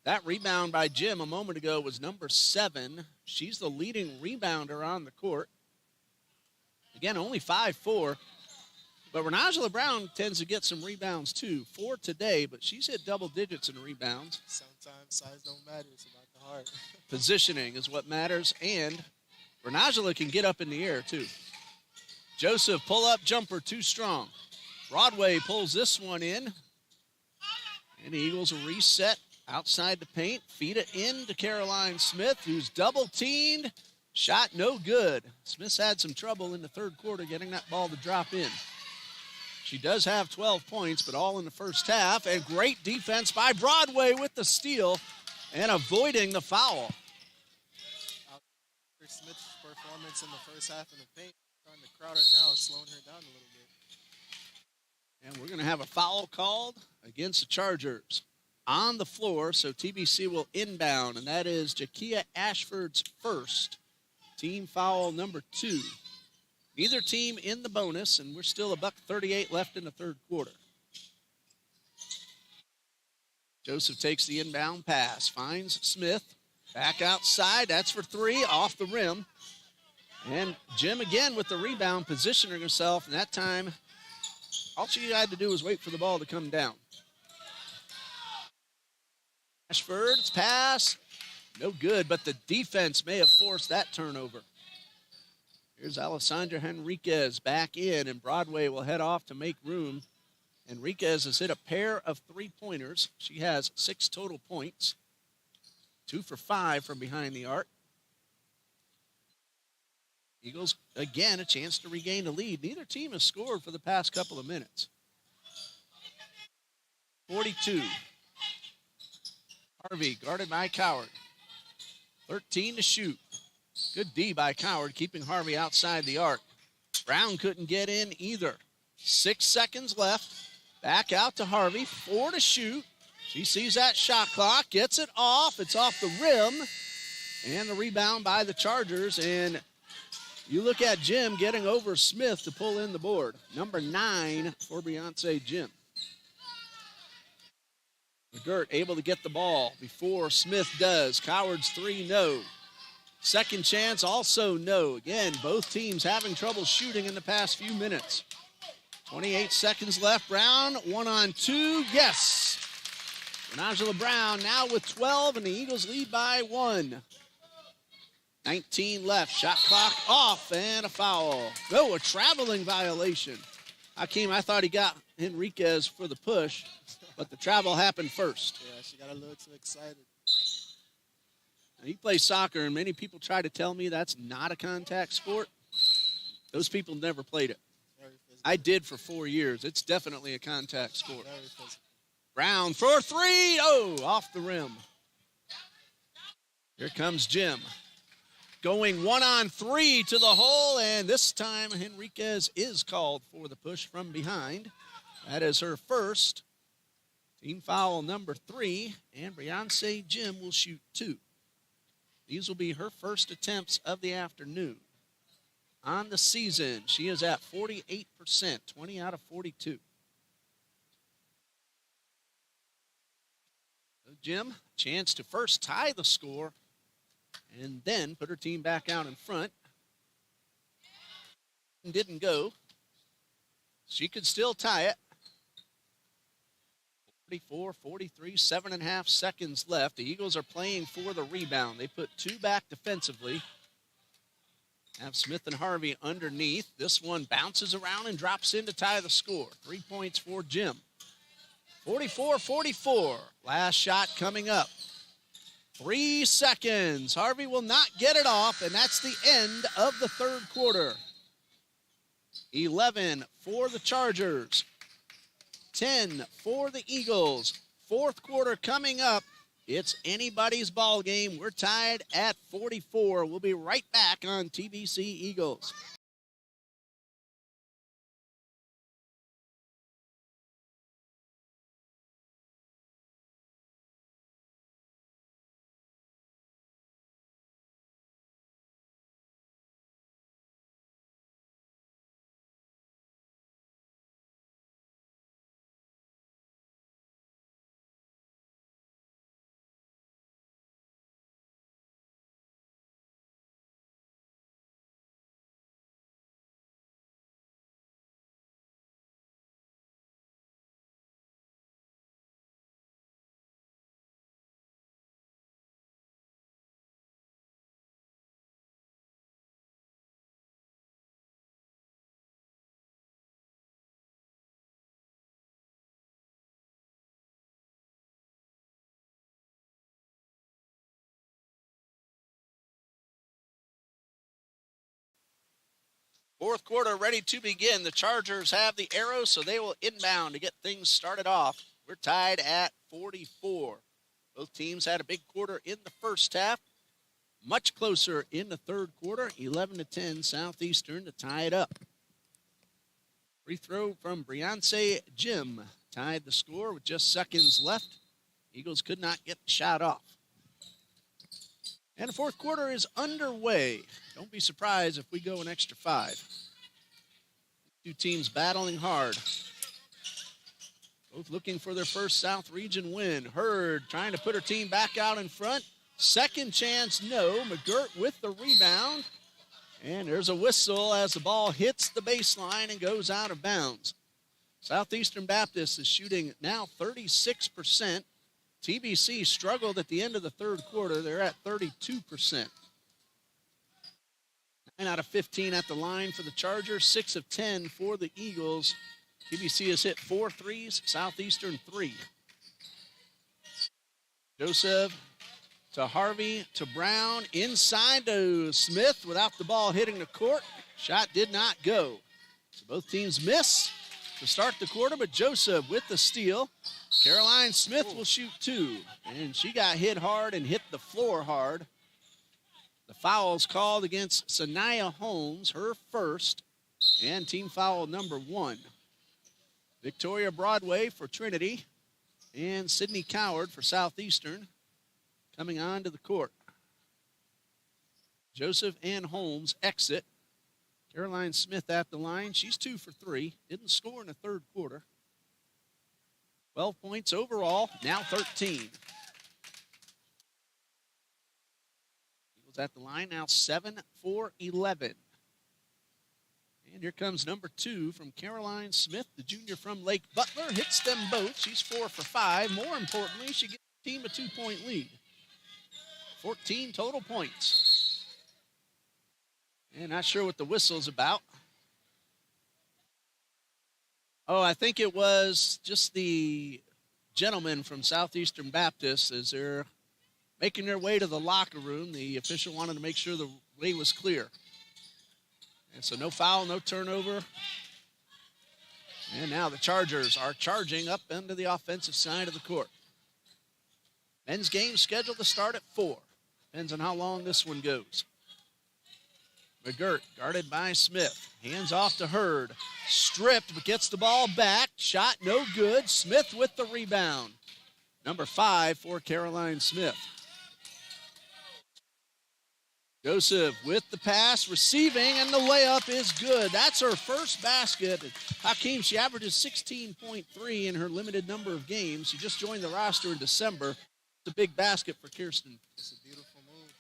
[SPEAKER 1] That rebound by Jim a moment ago was number 7. She's the leading rebounder on the court. Again, only 5'4". But Renajala Brown tends to get some rebounds too. 4 today, but she's hit double digits in rebounds.
[SPEAKER 3] Sometimes size don't matter. It's about the heart.
[SPEAKER 1] Positioning is what matters, and Renajala can get up in the air too. Joseph pull-up jumper too strong. Broadway pulls this one in. And the Eagles will reset outside the paint. Feed it in to Caroline Smith, who's double-teamed. Shot no good. Smith's had some trouble in the third quarter getting that ball to drop in. She does have 12 points, but all in the first half. And great defense by Broadway with the steal and avoiding the foul.
[SPEAKER 3] Smith's performance in the first half in the paint, trying to crowd it now, is slowing her down a little bit.
[SPEAKER 1] And we're going to have a foul called against the Chargers on the floor, so TBC will inbound, and that is Jakia Ashford's first, team foul number 2. Neither team in the bonus, and we're still $1:38 left in the third quarter. Joseph takes the inbound pass, finds Smith, back outside, that's for 3, off the rim. And Jim again with the rebound, positioning herself, and that time all she had to do was wait for the ball to come down. Ashford's pass, no good, but the defense may have forced that turnover. Here's Alessandra Henriquez back in, and Broadway will head off to make room. Henriquez has hit a pair of 3-pointers. She has 6 total points, 2 for 5 from behind the arc. Eagles, again, a chance to regain the lead. Neither team has scored for the past couple of minutes. 42. Harvey guarded by Coward. 13 to shoot. Good D by Coward, keeping Harvey outside the arc. Brown couldn't get in either. 6 seconds left. Back out to Harvey. 4 to shoot. She sees that shot clock, gets it off. It's off the rim. And the rebound by the Chargers. And you look at Jim getting over Smith to pull in the board. Number 9 for Beyonce Jim. McGirt able to get the ball before Smith does. Coward's 3, no. Second chance, also no. Again, both teams having trouble shooting in the past few minutes. 28 seconds left. Brown, 1-on-2, yes. Angela Brown now with 12, and the Eagles lead by 1. 19 left, shot clock off, and a foul. No, a traveling violation. Hakeem, I thought he got Henriquez for the push, but the travel happened first.
[SPEAKER 3] Yeah, she got a little too excited.
[SPEAKER 1] Now, you play soccer, and many people try to tell me that's not a contact sport. Those people never played it.
[SPEAKER 3] Very physical.
[SPEAKER 1] I did for 4 years. It's definitely a contact sport.
[SPEAKER 3] Very physical.
[SPEAKER 1] Brown for 3. Oh, off the rim. Here comes Jim. Going 1-on-3 to the hole, and this time Henriquez is called for the push from behind. That is her first. Team foul number 3, and Beyonce Jim will shoot 2. These will be her first attempts of the afternoon. On the season, she is at 48%, 20 out of 42. So Jim, chance to first tie the score and then put her team back out in front. Didn't go. She could still tie it. 44, 43, 7.5 seconds left. The Eagles are playing for the rebound. They put 2 back defensively. Have Smith and Harvey underneath. This one bounces around and drops in to tie the score. 3 points for Jim. 44-44. Last shot coming up. 3 seconds. Harvey will not get it off, and that's the end of the third quarter. 11 for the Chargers. 10 for the Eagles. Fourth quarter coming up. It's anybody's ball game. We're tied at 44. We'll be right back on TBC Eagles. Fourth quarter ready to begin. The Chargers have the arrow, so they will inbound to get things started off. We're tied at 44. Both teams had a big quarter in the first half. Much closer in the third quarter, 11-10 Southeastern to tie it up. Free throw from Beyonce Jim tied the score with just seconds left. Eagles could not get the shot off. And the fourth quarter is underway. Don't be surprised if we go an extra 5. Two teams battling hard. Both looking for their first South Region win. Hurd trying to put her team back out in front. Second chance, no. McGirt with the rebound. And there's a whistle as the ball hits the baseline and goes out of bounds. Southeastern Baptist is shooting now 36%. TBC struggled at the end of the third quarter. They're at 32%. 9 out of 15 at the line for the Chargers, 6 of 10 for the Eagles. TBC has hit 4 threes, Southeastern 3. Joseph to Harvey to Brown, inside to Smith without the ball hitting the court. Shot did not go. So both teams miss to start the quarter, but Joseph with the steal. Caroline Smith will shoot 2, and she got hit hard and hit the floor hard. The foul's called against Sanaya Holmes, her first, and team foul number 1. Victoria Broadway for Trinity and Sydney Coward for Southeastern coming onto the court. Joseph and Holmes exit. Caroline Smith at the line. She's 2 for 3. Didn't score in the third quarter. 12 points overall, now 13. Eagles at the line now 7 for 11. And here comes number 2 from Caroline Smith, the junior from Lake Butler. Hits them both. She's 4 for 5. More importantly, she gives the team a 2-point lead. 14 total points. And not sure what the whistle's about. Oh, I think it was just the gentlemen from Southeastern Baptist as they're making their way to the locker room. The official wanted to make sure the way was clear. And so no foul, no turnover. And now the Chargers are charging up into the offensive side of the court. Men's game scheduled to start at 4. Depends on how long this one goes. McGirt guarded by Smith. Hands off to Hurd. Stripped, but gets the ball back. Shot no good. Smith with the rebound. Number 5 for Caroline Smith. Joseph with the pass, receiving, and the layup is good. That's her first basket. Hakeem, she averages 16.3 in her limited number of games. She just joined the roster in December. It's a big basket for Kirsten.
[SPEAKER 3] It's a beautiful move.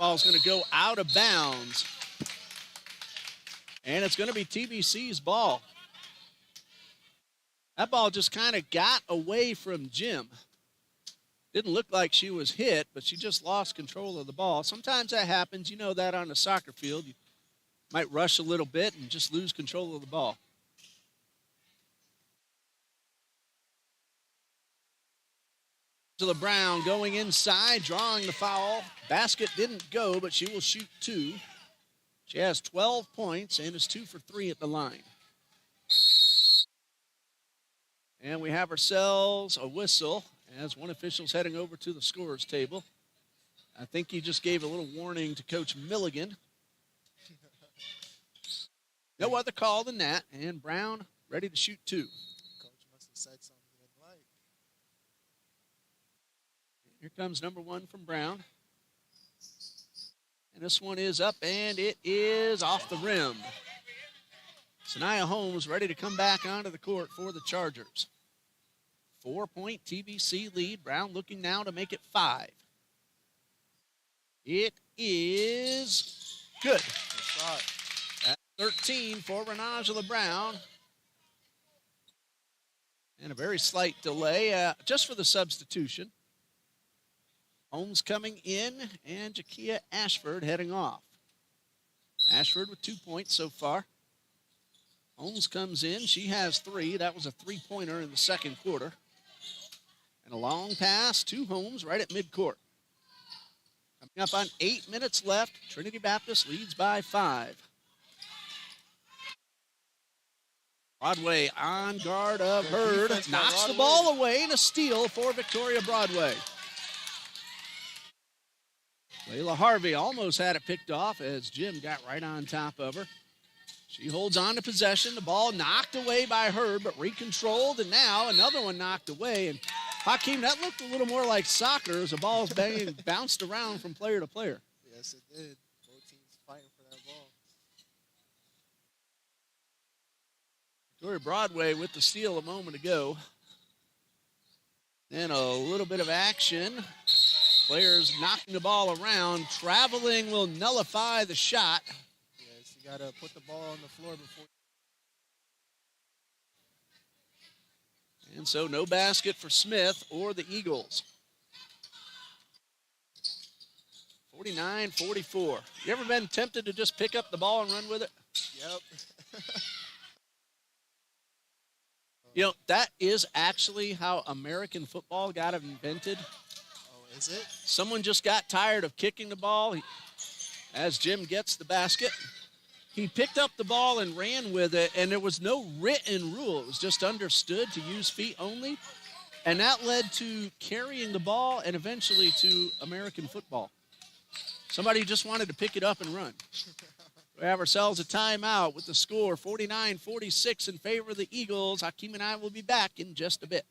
[SPEAKER 1] Ball's going to go out of bounds. And it's going to be TBC's ball. That ball just kind of got away from Jim. Didn't look like she was hit, but she just lost control of the ball. Sometimes that happens. You know that on a soccer field. You might rush a little bit and just lose control of the ball. Angela Brown going inside, drawing the foul. Basket didn't go, but she will shoot 2. She has 12 points and is 2 for 3 at the line. And we have ourselves a whistle as one official's heading over to the scorer's table. I think he just gave a little warning to Coach Milligan. No other call than that, and Brown ready to shoot 2.
[SPEAKER 3] Coach must have said something he didn't like.
[SPEAKER 1] Here comes number 1 from Brown. And this one is up, and it is off the rim. Sanaya Holmes ready to come back onto the court for the Chargers. 4-point TBC lead. Brown looking now to make it 5. It is good.
[SPEAKER 3] Good shot.
[SPEAKER 1] At 13 for Renangela Brown. And a very slight delay just for the substitution. Holmes coming in, and Jakia Ashford heading off. Ashford with 2 points so far. Holmes comes in. She has 3. That was a 3-pointer in the second quarter. And a long pass to Holmes right at midcourt. Coming up on 8 minutes left. Trinity Baptist leads by 5. Broadway on guard of Hurd. Knocks the ball away, and a steal for Victoria Broadway. Layla Harvey almost had it picked off as Jim got right on top of her. She holds on to possession. The ball knocked away by Hurd, but recontrolled, and now another one knocked away. And Hakeem, that looked a little more like soccer as the ball's being bounced around from player to player.
[SPEAKER 3] Yes, it did. Both teams fighting for that ball.
[SPEAKER 1] Victoria Broadway with the steal a moment ago. Then a little bit of action. Players knocking the ball around. Traveling will nullify the shot.
[SPEAKER 3] Yes, you got to put the ball on the floor before.
[SPEAKER 1] And so no basket for Smith or the Eagles. 49-44. You ever been tempted to just pick up the ball and run with it?
[SPEAKER 3] Yep.
[SPEAKER 1] You know, that is actually how American football got invented.
[SPEAKER 3] Oh, is it?
[SPEAKER 1] Someone just got tired of kicking the ball as Jim gets the basket. He picked up the ball and ran with it, and there was no written rule. It was just understood to use feet only, and that led to carrying the ball and eventually to American football. Somebody just wanted to pick it up and run. We have ourselves a timeout with the score 49-46 in favor of the Eagles. Hakeem and I will be back in just a bit.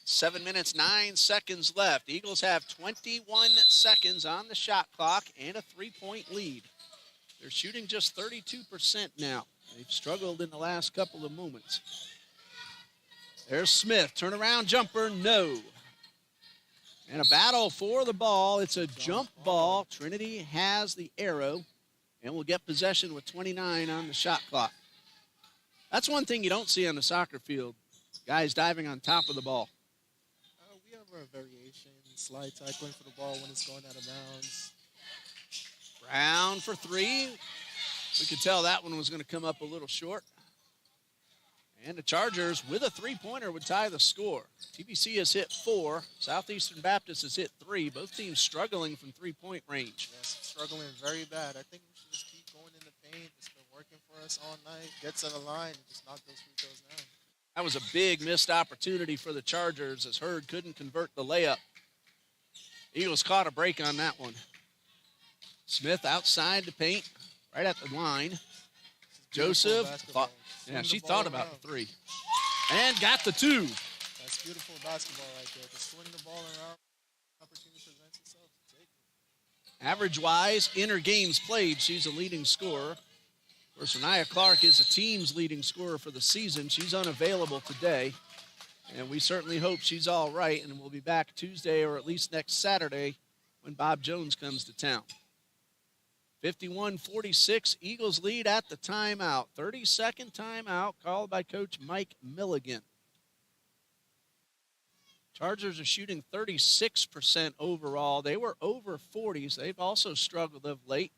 [SPEAKER 1] Seven minutes, 9 seconds left. Eagles have 21 seconds on the shot clock and a 3-point lead. They're shooting just 32% now. They've struggled in the last couple of moments. There's Smith. Turnaround jumper, no. And a battle for the ball. It's a jump ball. Trinity has the arrow and will get possession with 29 on the shot clock. That's one thing you don't see on the soccer field. Guys diving on top of the ball.
[SPEAKER 3] We have our variation, slide tackling for the ball when it's going out of bounds.
[SPEAKER 1] Brown for three. We could tell that one was going to come up a little short. And the Chargers, with a three-pointer, would tie the score. TBC has hit 4. Southeastern Baptist has hit 3. Both teams struggling from three-point range.
[SPEAKER 3] Yes, struggling very bad. I think we should just keep going in the paint. It's been working for us all night. Get to the line and just knock those free throws down.
[SPEAKER 1] That was a big missed opportunity for the Chargers as Hurd couldn't convert the layup. Eagles caught a break on that one. Smith outside the paint, right at the line. Joseph, she thought about the three. And got the 2.
[SPEAKER 3] That's beautiful basketball right there. To swing the ball around, opportunity presents itself to take it.
[SPEAKER 1] Average-wise, in her games played, she's a leading scorer. Of course, Renaya Clark is the team's leading scorer for the season. She's unavailable today, and we certainly hope she's all right, and we'll be back Tuesday or at least next Saturday when Bob Jones comes to town. 51-46, Eagles lead at the timeout. 30-second timeout called by Coach Mike Milligan. Chargers are shooting 36% overall. They were over 40s. They've also struggled of late.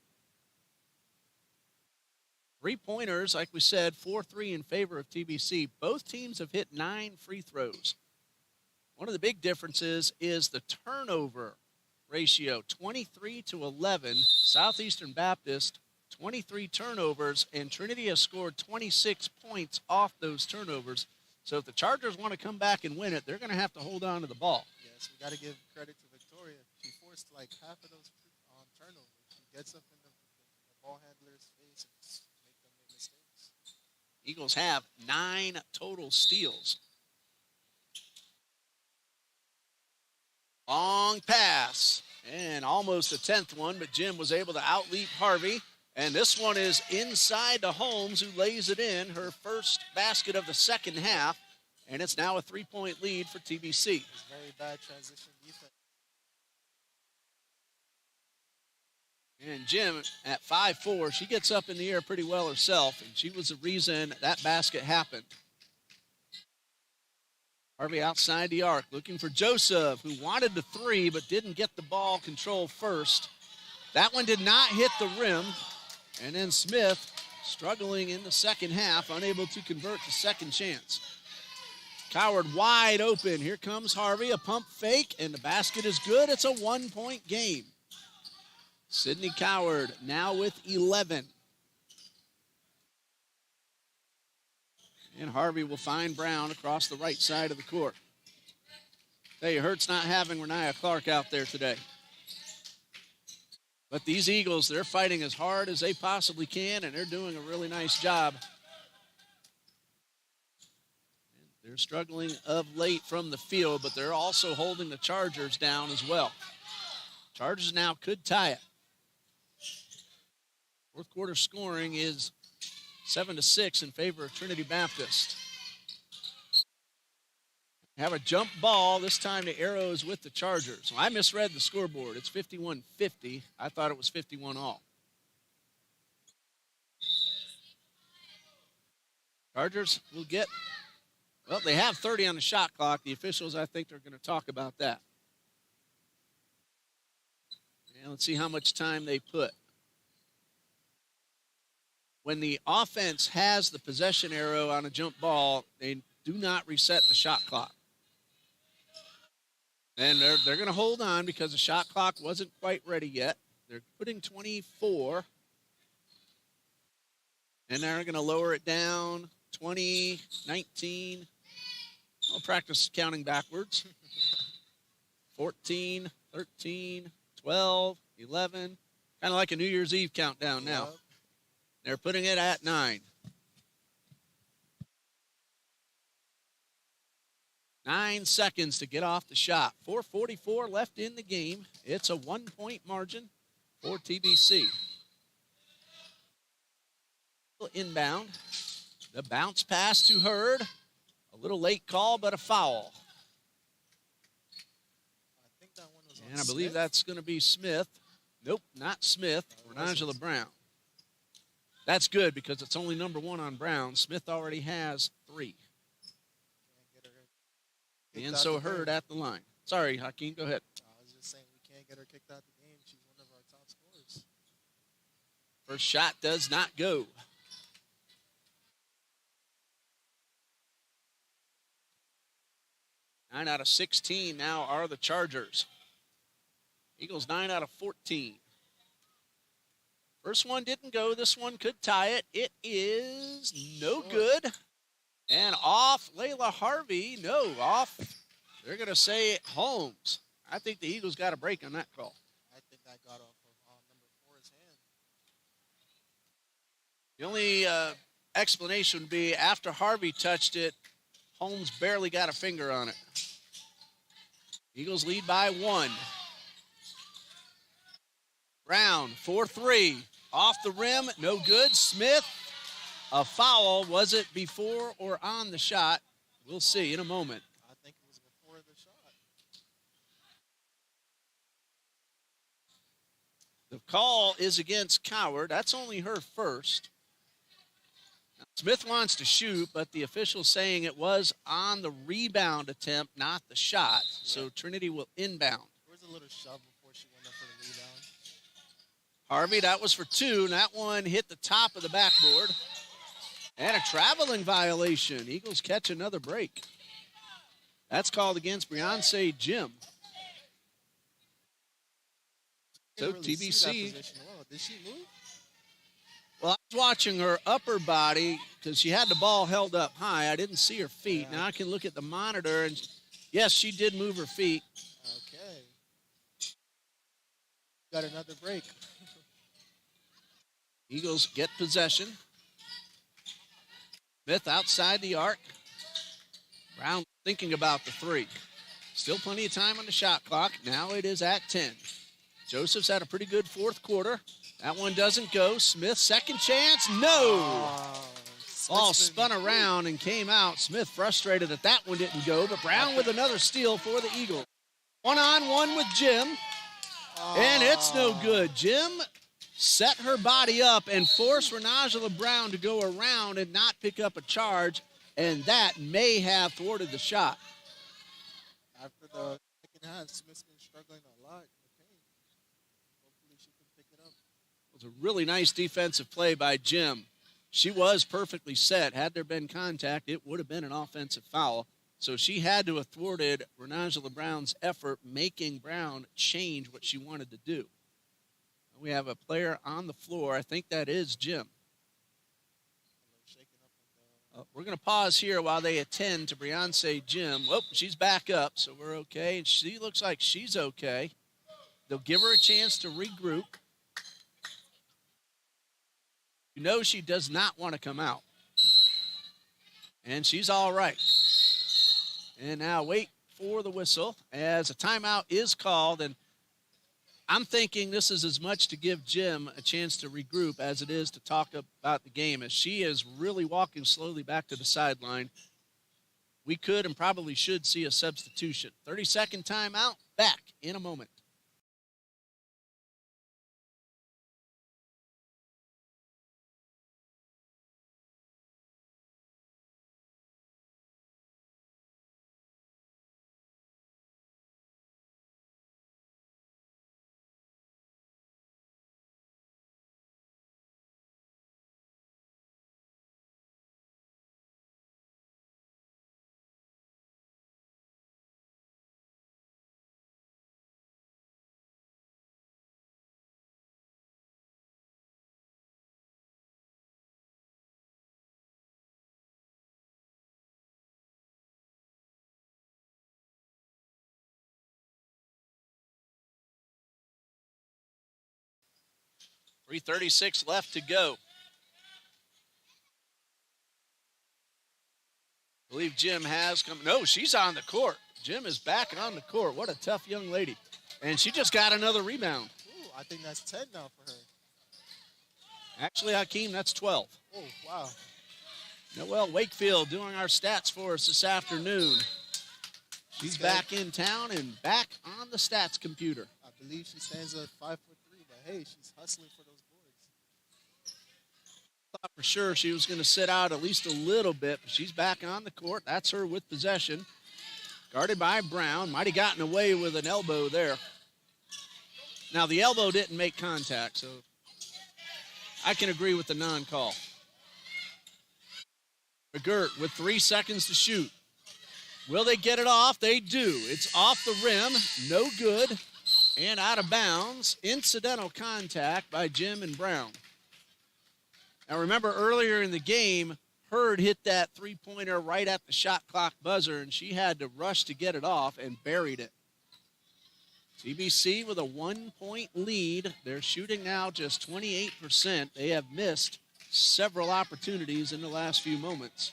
[SPEAKER 1] Three-pointers, like we said, 4-3 in favor of TBC. Both teams have hit 9 free throws. One of the big differences is the turnover ratio, 23-11. Southeastern Baptist, 23 turnovers, and Trinity has scored 26 points off those turnovers. So if the Chargers want to come back and win it, they're going to have to hold on to the ball.
[SPEAKER 3] Yes, we got to give credit to Victoria. She forced like half of those turnovers. She gets up in the ball handler's face and just make them make mistakes.
[SPEAKER 1] Eagles have 9 total steals. Long pass, and almost a 10th one, but Jim was able to outleap Harvey. And this one is inside to Holmes, who lays it in, her first basket of the second half. And it's now a 3-point lead for TBC.
[SPEAKER 3] It's very bad transition defense.
[SPEAKER 1] And Jim at 5'4", she gets up in the air pretty well herself, and she was the reason that basket happened. Harvey outside the arc, looking for Joseph, who wanted the three but didn't get the ball control first. That one did not hit the rim. And then Smith struggling in the second half, unable to convert to second chance. Coward wide open. Here comes Harvey, a pump fake, and the basket is good. It's a 1-point game. Sydney Coward now with 11. And Harvey will find Brown across the right side of the court. Hey, it hurts not having Renia Clark out there today. But these Eagles, they're fighting as hard as they possibly can, and they're doing a really nice job. They're struggling of late from the field, but they're also holding the Chargers down as well. Chargers now could tie it. Fourth quarter scoring is 7-6 in favor of Trinity Baptist. Have a jump ball. This time the arrow is with the Chargers. Well, I misread the scoreboard. It's 51-50. I thought it was 51 all. Chargers will get, well, they have 30 on the shot clock. The officials, I think, are going to talk about that. And let's see how much time they put. When the offense has the possession arrow on a jump ball, they do not reset the shot clock. And they're going to hold on because the shot clock wasn't quite ready yet. They're putting 24. And they're going to lower it down, 20, 19. I'll practice counting backwards. 14, 13, 12, 11. Kind of like a New Year's Eve countdown now.
[SPEAKER 3] Yep.
[SPEAKER 1] They're putting it at 9. 9 seconds to get off the shot. 4:44 left in the game. It's a 1-point margin for TBC. Inbound. The bounce pass to Hurd. A little late call, but a foul.
[SPEAKER 3] I think that one was on
[SPEAKER 1] And I believe
[SPEAKER 3] Smith.
[SPEAKER 1] that's going to be Smith. Nope, not Smith. Angela Brown. That's good because it's only number 1 on Brown. Smith already has 3.
[SPEAKER 3] Can't get her kicked
[SPEAKER 1] And
[SPEAKER 3] out
[SPEAKER 1] so
[SPEAKER 3] the game.
[SPEAKER 1] Hurd at the line. Sorry, Hakeem, go ahead.
[SPEAKER 3] I was just saying we can't get her kicked out the game. She's one of our top scorers.
[SPEAKER 1] First shot does not go. Nine out of 16 now are the Chargers. Eagles 9 out of 14. First one didn't go. This one could tie it. It is no good. And off Layla Harvey. No, off. They're going to say Holmes. I think the Eagles got a break on that call.
[SPEAKER 3] I think that got off of number 4's hand.
[SPEAKER 1] The only explanation would be after Harvey touched it, Holmes barely got a finger on it. Eagles lead by 1. Brown, 4-3. Off the rim, no good. Smith, a foul. Was it before or on the shot? We'll see in a moment.
[SPEAKER 3] I think it was before the shot.
[SPEAKER 1] The call is against Coward. That's only her first. Smith wants to shoot, but the official's saying it was on the rebound attempt, not the shot. So Trinity will inbound.
[SPEAKER 3] There was a little shove before she went up for the rebound.
[SPEAKER 1] Harvey, that was for 2, and that one hit the top of the backboard. And a traveling violation. Eagles catch another break. That's called against Beyonce Jim. So
[SPEAKER 3] Didn't really see that
[SPEAKER 1] TBC.
[SPEAKER 3] position well. Did she move?
[SPEAKER 1] Well, I was watching her upper body because she had the ball held up high. I didn't see her feet.
[SPEAKER 3] Yeah.
[SPEAKER 1] Now I can look at the monitor, and yes, she did move her feet.
[SPEAKER 3] Okay. Got another break.
[SPEAKER 1] Eagles get possession. Smith outside the arc. Brown thinking about the 3. Still plenty of time on the shot clock. Now it is at 10. Joseph's had a pretty good fourth quarter. That one doesn't go. Smith, second chance. No! Ball spun around and came out. Smith frustrated that that one didn't go, but Brown with another steal for the Eagles. 1-on-1 with Jim, and it's no good. Jim set her body up and forced Renajala Brown to go around and not pick up a charge, and that may have thwarted the shot.
[SPEAKER 3] for the second half. Smith's been struggling a lot in the paint. Hopefully she can pick it up.
[SPEAKER 1] It was a really nice defensive play by Jim. She was perfectly set. Had there been contact, it would have been an offensive foul. So she had to have thwarted Renangela Brown's effort, making Brown change what she wanted to do. We have a player on the floor. I think that is Jim. We're going to pause here while they attend to Beyonce Jim. Whoop, she's back up, so we're okay. And she looks like she's okay. They'll give her a chance to regroup. You know she does not want to come out. And she's all right. And now wait for the whistle as a timeout is called. And I'm thinking this is as much to give Jim a chance to regroup as it is to talk about the game, as she is really walking slowly back to the sideline. We could and probably should see a substitution. 30-second timeout, back in a moment. .336 left to go. I believe Jim has come. No, she's on the court. Jim is back on the court. What a tough young lady. And she just got another rebound.
[SPEAKER 3] Ooh, I think that's 10 now for her.
[SPEAKER 1] Actually, Hakeem, that's 12.
[SPEAKER 3] Oh, wow.
[SPEAKER 1] Noelle Wakefield doing our stats for us this afternoon. She's back in town and back on the stats computer.
[SPEAKER 3] I believe she stands at 5'3", but hey, she's hustling for those boards.
[SPEAKER 1] Thought for sure she was going to sit out at least a little bit, but she's back on the court. That's her with possession. Guarded by Brown. Might have gotten away with an elbow there. Now, the elbow didn't make contact, so I can agree with the non-call. McGirt with 3 seconds to shoot. Will they get it off? They do. It's off the rim. No good. And out of bounds. Incidental contact by Jim and Brown. Now, remember earlier in the game, Hurd hit that three-pointer right at the shot clock buzzer, and she had to rush to get it off and buried it. TBC with a 1-point lead. They're shooting now just 28%. They have missed several opportunities in the last few moments.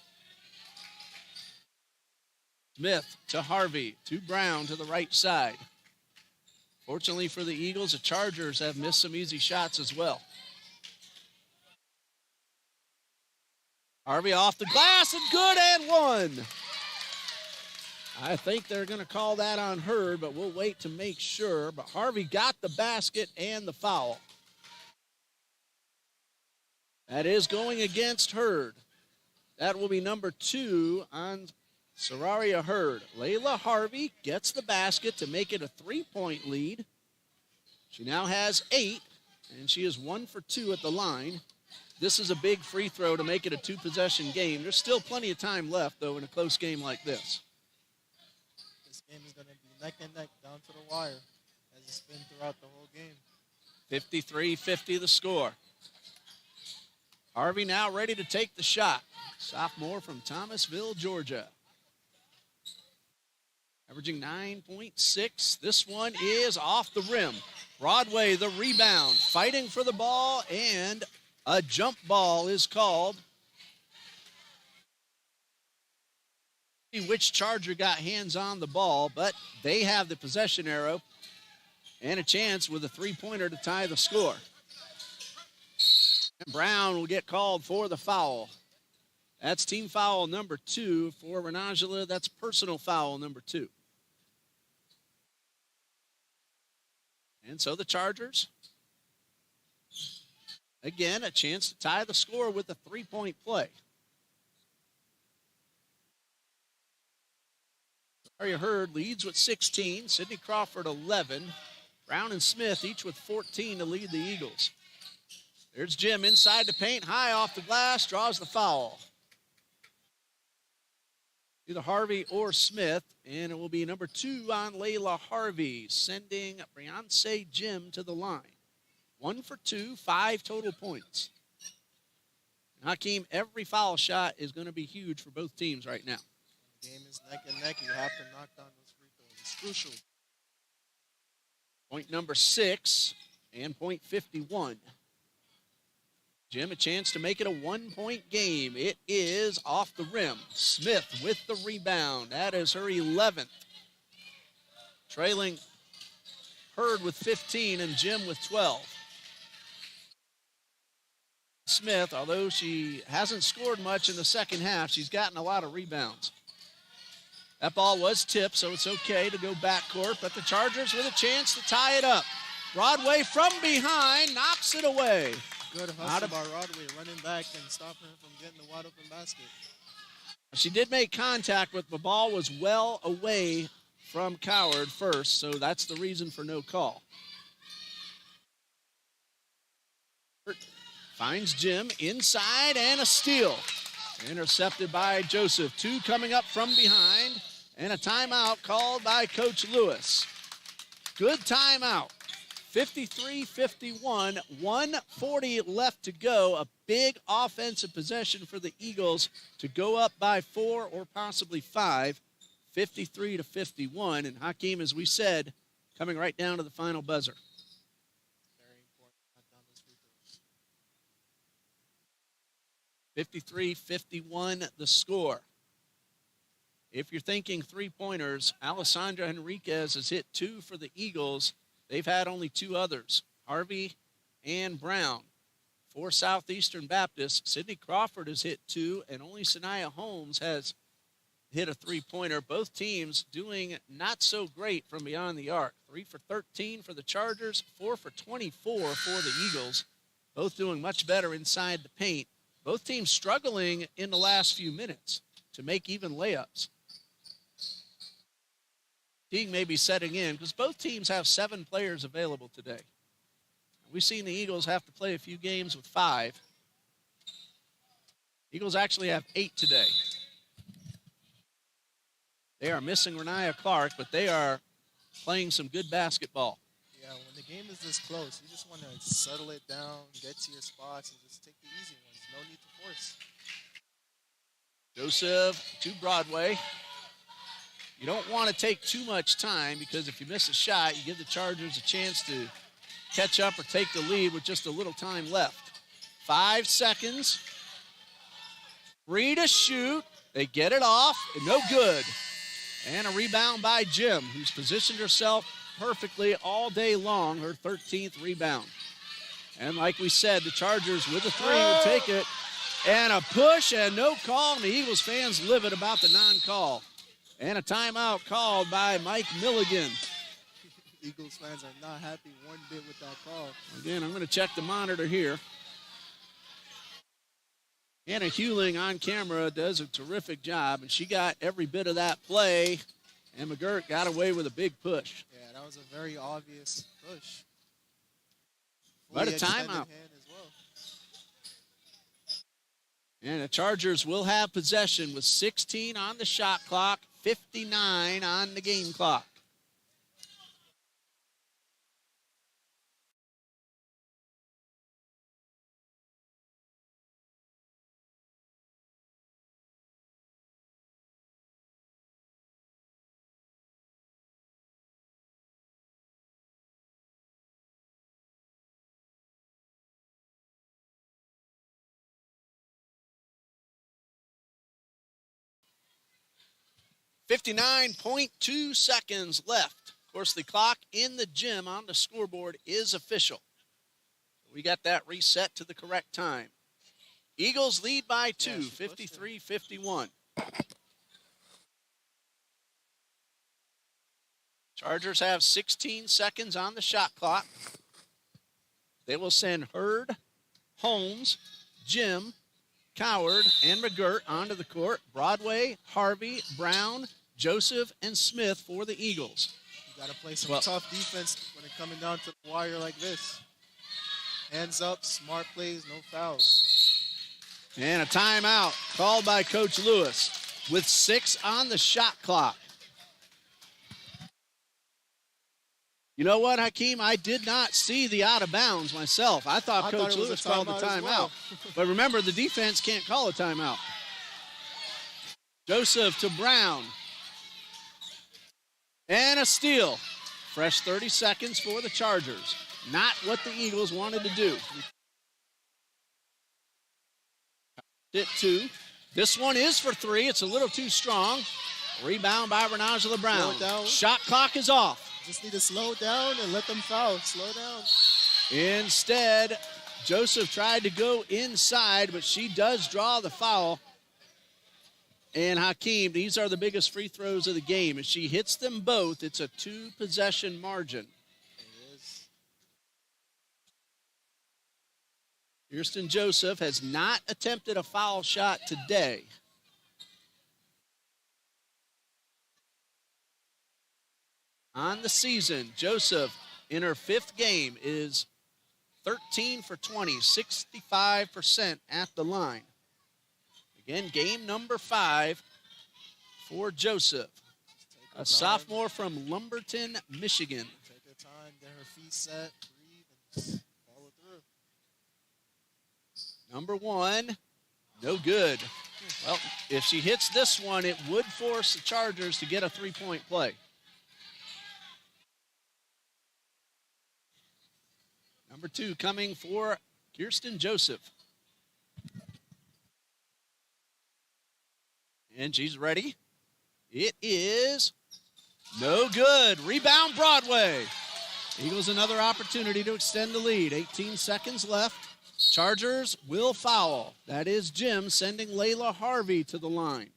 [SPEAKER 1] Smith to Harvey, to Brown to the right side. Fortunately for the Eagles, the Chargers have missed some easy shots as well. Harvey off the glass and good and one. I think they're going to call that on Hurd, but we'll wait to make sure. But Harvey got the basket and the foul. That is going against Hurd. That will be number 2 on Sararia Hurd. Layla Harvey gets the basket to make it a 3-point lead. She now has 8, and she is 1 for 2 at the line. This is a big free throw to make it a 2-possession game. There's still plenty of time left, though, in a close game like this.
[SPEAKER 3] This game is going to be neck and neck down to the wire, as it's been throughout the whole game.
[SPEAKER 1] 53-50 the score. Harvey now ready to take the shot. Sophomore from Thomasville, Georgia. Averaging 9.6. This one is off the rim. Broadway, the rebound. Fighting for the ball, and a jump ball is called. See which Charger got hands on the ball, but they have the possession arrow and a chance with a 3-pointer to tie the score. And Brown will get called for the foul. That's team foul number 2 for Renangela. That's personal foul number 2. And so the Chargers, again, a chance to tie the score with a 3-point play. Aria Hurd leads with 16. Sydney Crawford, 11. Brown and Smith each with 14 to lead the Eagles. There's Jim inside the paint, high off the glass, draws the foul. Either Harvey or Smith, and it will be number 2 on Layla Harvey, sending Beyonce Jim to the line. 1 for 2, 5 total points. Hakeem, every foul shot is going to be huge for both teams right now.
[SPEAKER 3] The game is neck and neck. You have to knock down those free throws. It's crucial.
[SPEAKER 1] Point number 6 and point 51. Jim, a chance to make it a 1-point game. It is off the rim. Smith with the rebound. That is her 11th. Trailing Hurd with 15 and Jim with 12. Smith, although she hasn't scored much in the second half, she's gotten a lot of rebounds. That ball was tipped, so it's okay to go backcourt, but the Chargers with a chance to tie it up. Broadway from behind knocks it away.
[SPEAKER 3] Good hustle by Broadway, running back and stopping her from getting the wide open basket.
[SPEAKER 1] She did make contact, but the ball was well away from Coward first, so that's the reason for no call. Finds Jim inside and a steal. Intercepted by Joseph. 2 coming up from behind, and a timeout called by Coach Lewis. Good timeout. 53-51, 1:40 left to go. A big offensive possession for the Eagles to go up by 4 or possibly 5, 53-51. And Hakeem, as we said, coming right down to the final buzzer.
[SPEAKER 3] Very important to knock down those free throws.
[SPEAKER 1] 53-51 the score. If you're thinking three-pointers, Alessandra Henriquez has hit 2 for the Eagles. They've had only 2 others, Harvey and Brown. For Southeastern Baptist, Sydney Crawford has hit 2, and only Sanaya Holmes has hit a three-pointer. Both teams doing not so great from beyond the arc. 3 for 13 for the Chargers, 4 for 24 for the Eagles. Both doing much better inside the paint. Both teams struggling in the last few minutes to make even layups. Teague may be setting in because both teams have 7 players available today. We've seen the Eagles have to play a few games with 5. Eagles actually have 8 today. They are missing Renaya Clark, but they are playing some good basketball.
[SPEAKER 3] Yeah, when the game is this close, you just want to settle it down, get to your spots, and just take the easy ones. No need to force.
[SPEAKER 1] Joseph to Broadway. You don't want to take too much time because if you miss a shot, you give the Chargers a chance to catch up or take the lead with just a little time left. 5 seconds. 3 to shoot. They get it off, and no good. And a rebound by Jim, who's positioned herself perfectly all day long, her 13th rebound. And like we said, the Chargers with a 3 would take it. And a push and no call, and the Eagles fans livid about the non-call. And a timeout called by Mike Milligan.
[SPEAKER 3] Eagles fans are not happy one bit with that call.
[SPEAKER 1] Again, I'm going to check the monitor here. Anna Hewling on camera does a terrific job, and she got every bit of that play, and McGirt got away with a big push.
[SPEAKER 3] Yeah, that was a very obvious push.
[SPEAKER 1] But a timeout.
[SPEAKER 3] As well.
[SPEAKER 1] And the Chargers will have possession with 16 on the shot clock, 59 on the game clock. .2 seconds left. Of course, the clock in the gym on the scoreboard is official. We got that reset to the correct time. Eagles lead by 2, 53-51. Chargers have 16 seconds on the shot clock. They will send Hurd, Holmes, Jim, Coward, and McGirt onto the court. Broadway, Harvey, Brown, Joseph, and Smith for the Eagles.
[SPEAKER 3] You got to play some tough defense when it's coming down to the wire like this. Hands up, smart plays, no fouls.
[SPEAKER 1] And a timeout called by Coach Lewis with 6 on the shot clock. You know what, Hakeem? I did not see the out of bounds myself. I thought Coach Lewis called the timeout. Well. But remember, the defense can't call a timeout. Joseph to Brown. And a steal. Fresh 30 seconds for the Chargers. Not what the Eagles wanted to do. Hit 2. This one is for 3. It's a little too strong. Rebound by Renajala Brown. Shot clock is off.
[SPEAKER 3] Just need to slow down and let them foul. Slow down.
[SPEAKER 1] Instead, Joseph tried to go inside, but she does draw the foul. And Hakeem, these are the biggest free throws of the game. If she hits them both, it's a 2-possession margin.
[SPEAKER 3] It is.
[SPEAKER 1] Kirsten Joseph has not attempted a foul shot today. On the season, Joseph, in her 5th game, is 13 for 20, 65% at the line. Again, game number 5 for Joseph, a sophomore from Lumberton, Michigan.
[SPEAKER 3] Take your time, get her feet set, breathe, and just follow through.
[SPEAKER 1] Number 1, no good. Well, if she hits this one, it would force the Chargers to get a 3-point play. Number 2 coming for Kirsten Joseph. And she's ready. It is no good. Rebound Broadway. Eagles another opportunity to extend the lead. 18 seconds left. Chargers will foul. That is Jim sending Layla Harvey to the line.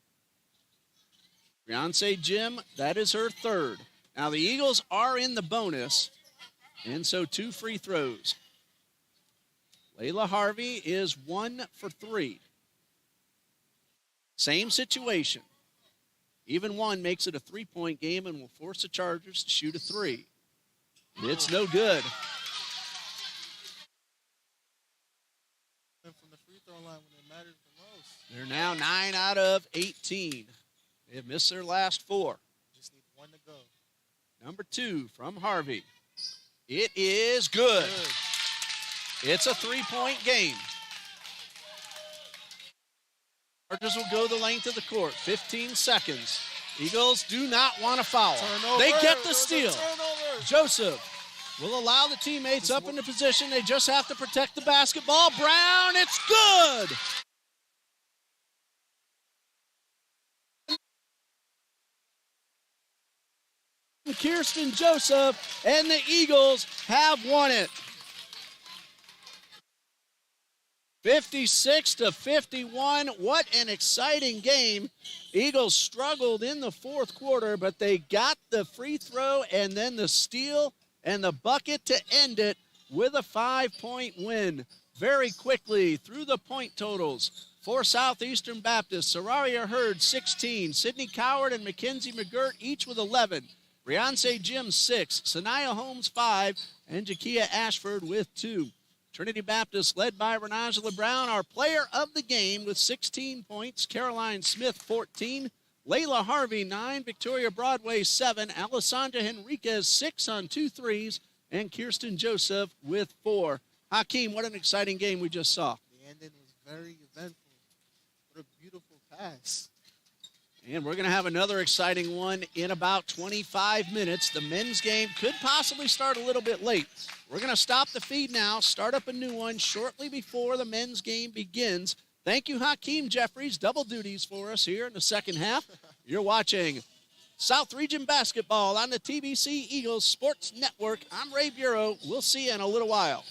[SPEAKER 1] Beyonce Jim, that is her 3rd. Now the Eagles are in the bonus, and so 2 free throws. Layla Harvey is 1 for 3. Same situation. Even 1 makes it a 3-point game and will force the Chargers to shoot a 3. It's no good.
[SPEAKER 3] From the free throw line when it matters the most.
[SPEAKER 1] They're now 9 out of 18. They have missed their last 4.
[SPEAKER 3] Just need 1 to go.
[SPEAKER 1] Number 2 from Harvey. It is good. It's a 3-point game. Chargers will go the length of the court. 15 seconds. Eagles do not want to foul.
[SPEAKER 3] Turnover.
[SPEAKER 1] They get the steal.
[SPEAKER 3] Turnover.
[SPEAKER 1] Joseph will allow the teammates up into position. They just have to protect the basketball. Brown, it's good. Kirsten Joseph and the Eagles have won it. 56-51. What an exciting game. Eagles struggled in the 4th quarter, but they got the free throw and then the steal and the bucket to end it with a 5-point win. Very quickly through the point totals for Southeastern Baptist. Sararia Hurd, 16. Sydney Coward and Mackenzie McGirt, each with 11. Beyonce Jim, 6. Sanaya Holmes, 5. And Jakia Ashford with 2. Trinity Baptist, led by Renajala Brown, our player of the game with 16 points. Caroline Smith, 14. Layla Harvey, 9. Victoria Broadway, 7. Alessandra Henriquez, 6 on 2 threes. And Kirsten Joseph with 4. Hakeem, what an exciting game we just saw.
[SPEAKER 3] The ending was very eventful. What a beautiful pass.
[SPEAKER 1] And we're going to have another exciting one in about 25 minutes. The men's game could possibly start a little bit late. We're going to stop the feed now, start up a new one shortly before the men's game begins. Thank you, Hakeem Jeffries. Double duties for us here in the second half. You're watching South Region Basketball on the TBC Eagles Sports Network. I'm Ray Bureau. We'll see you in a little while.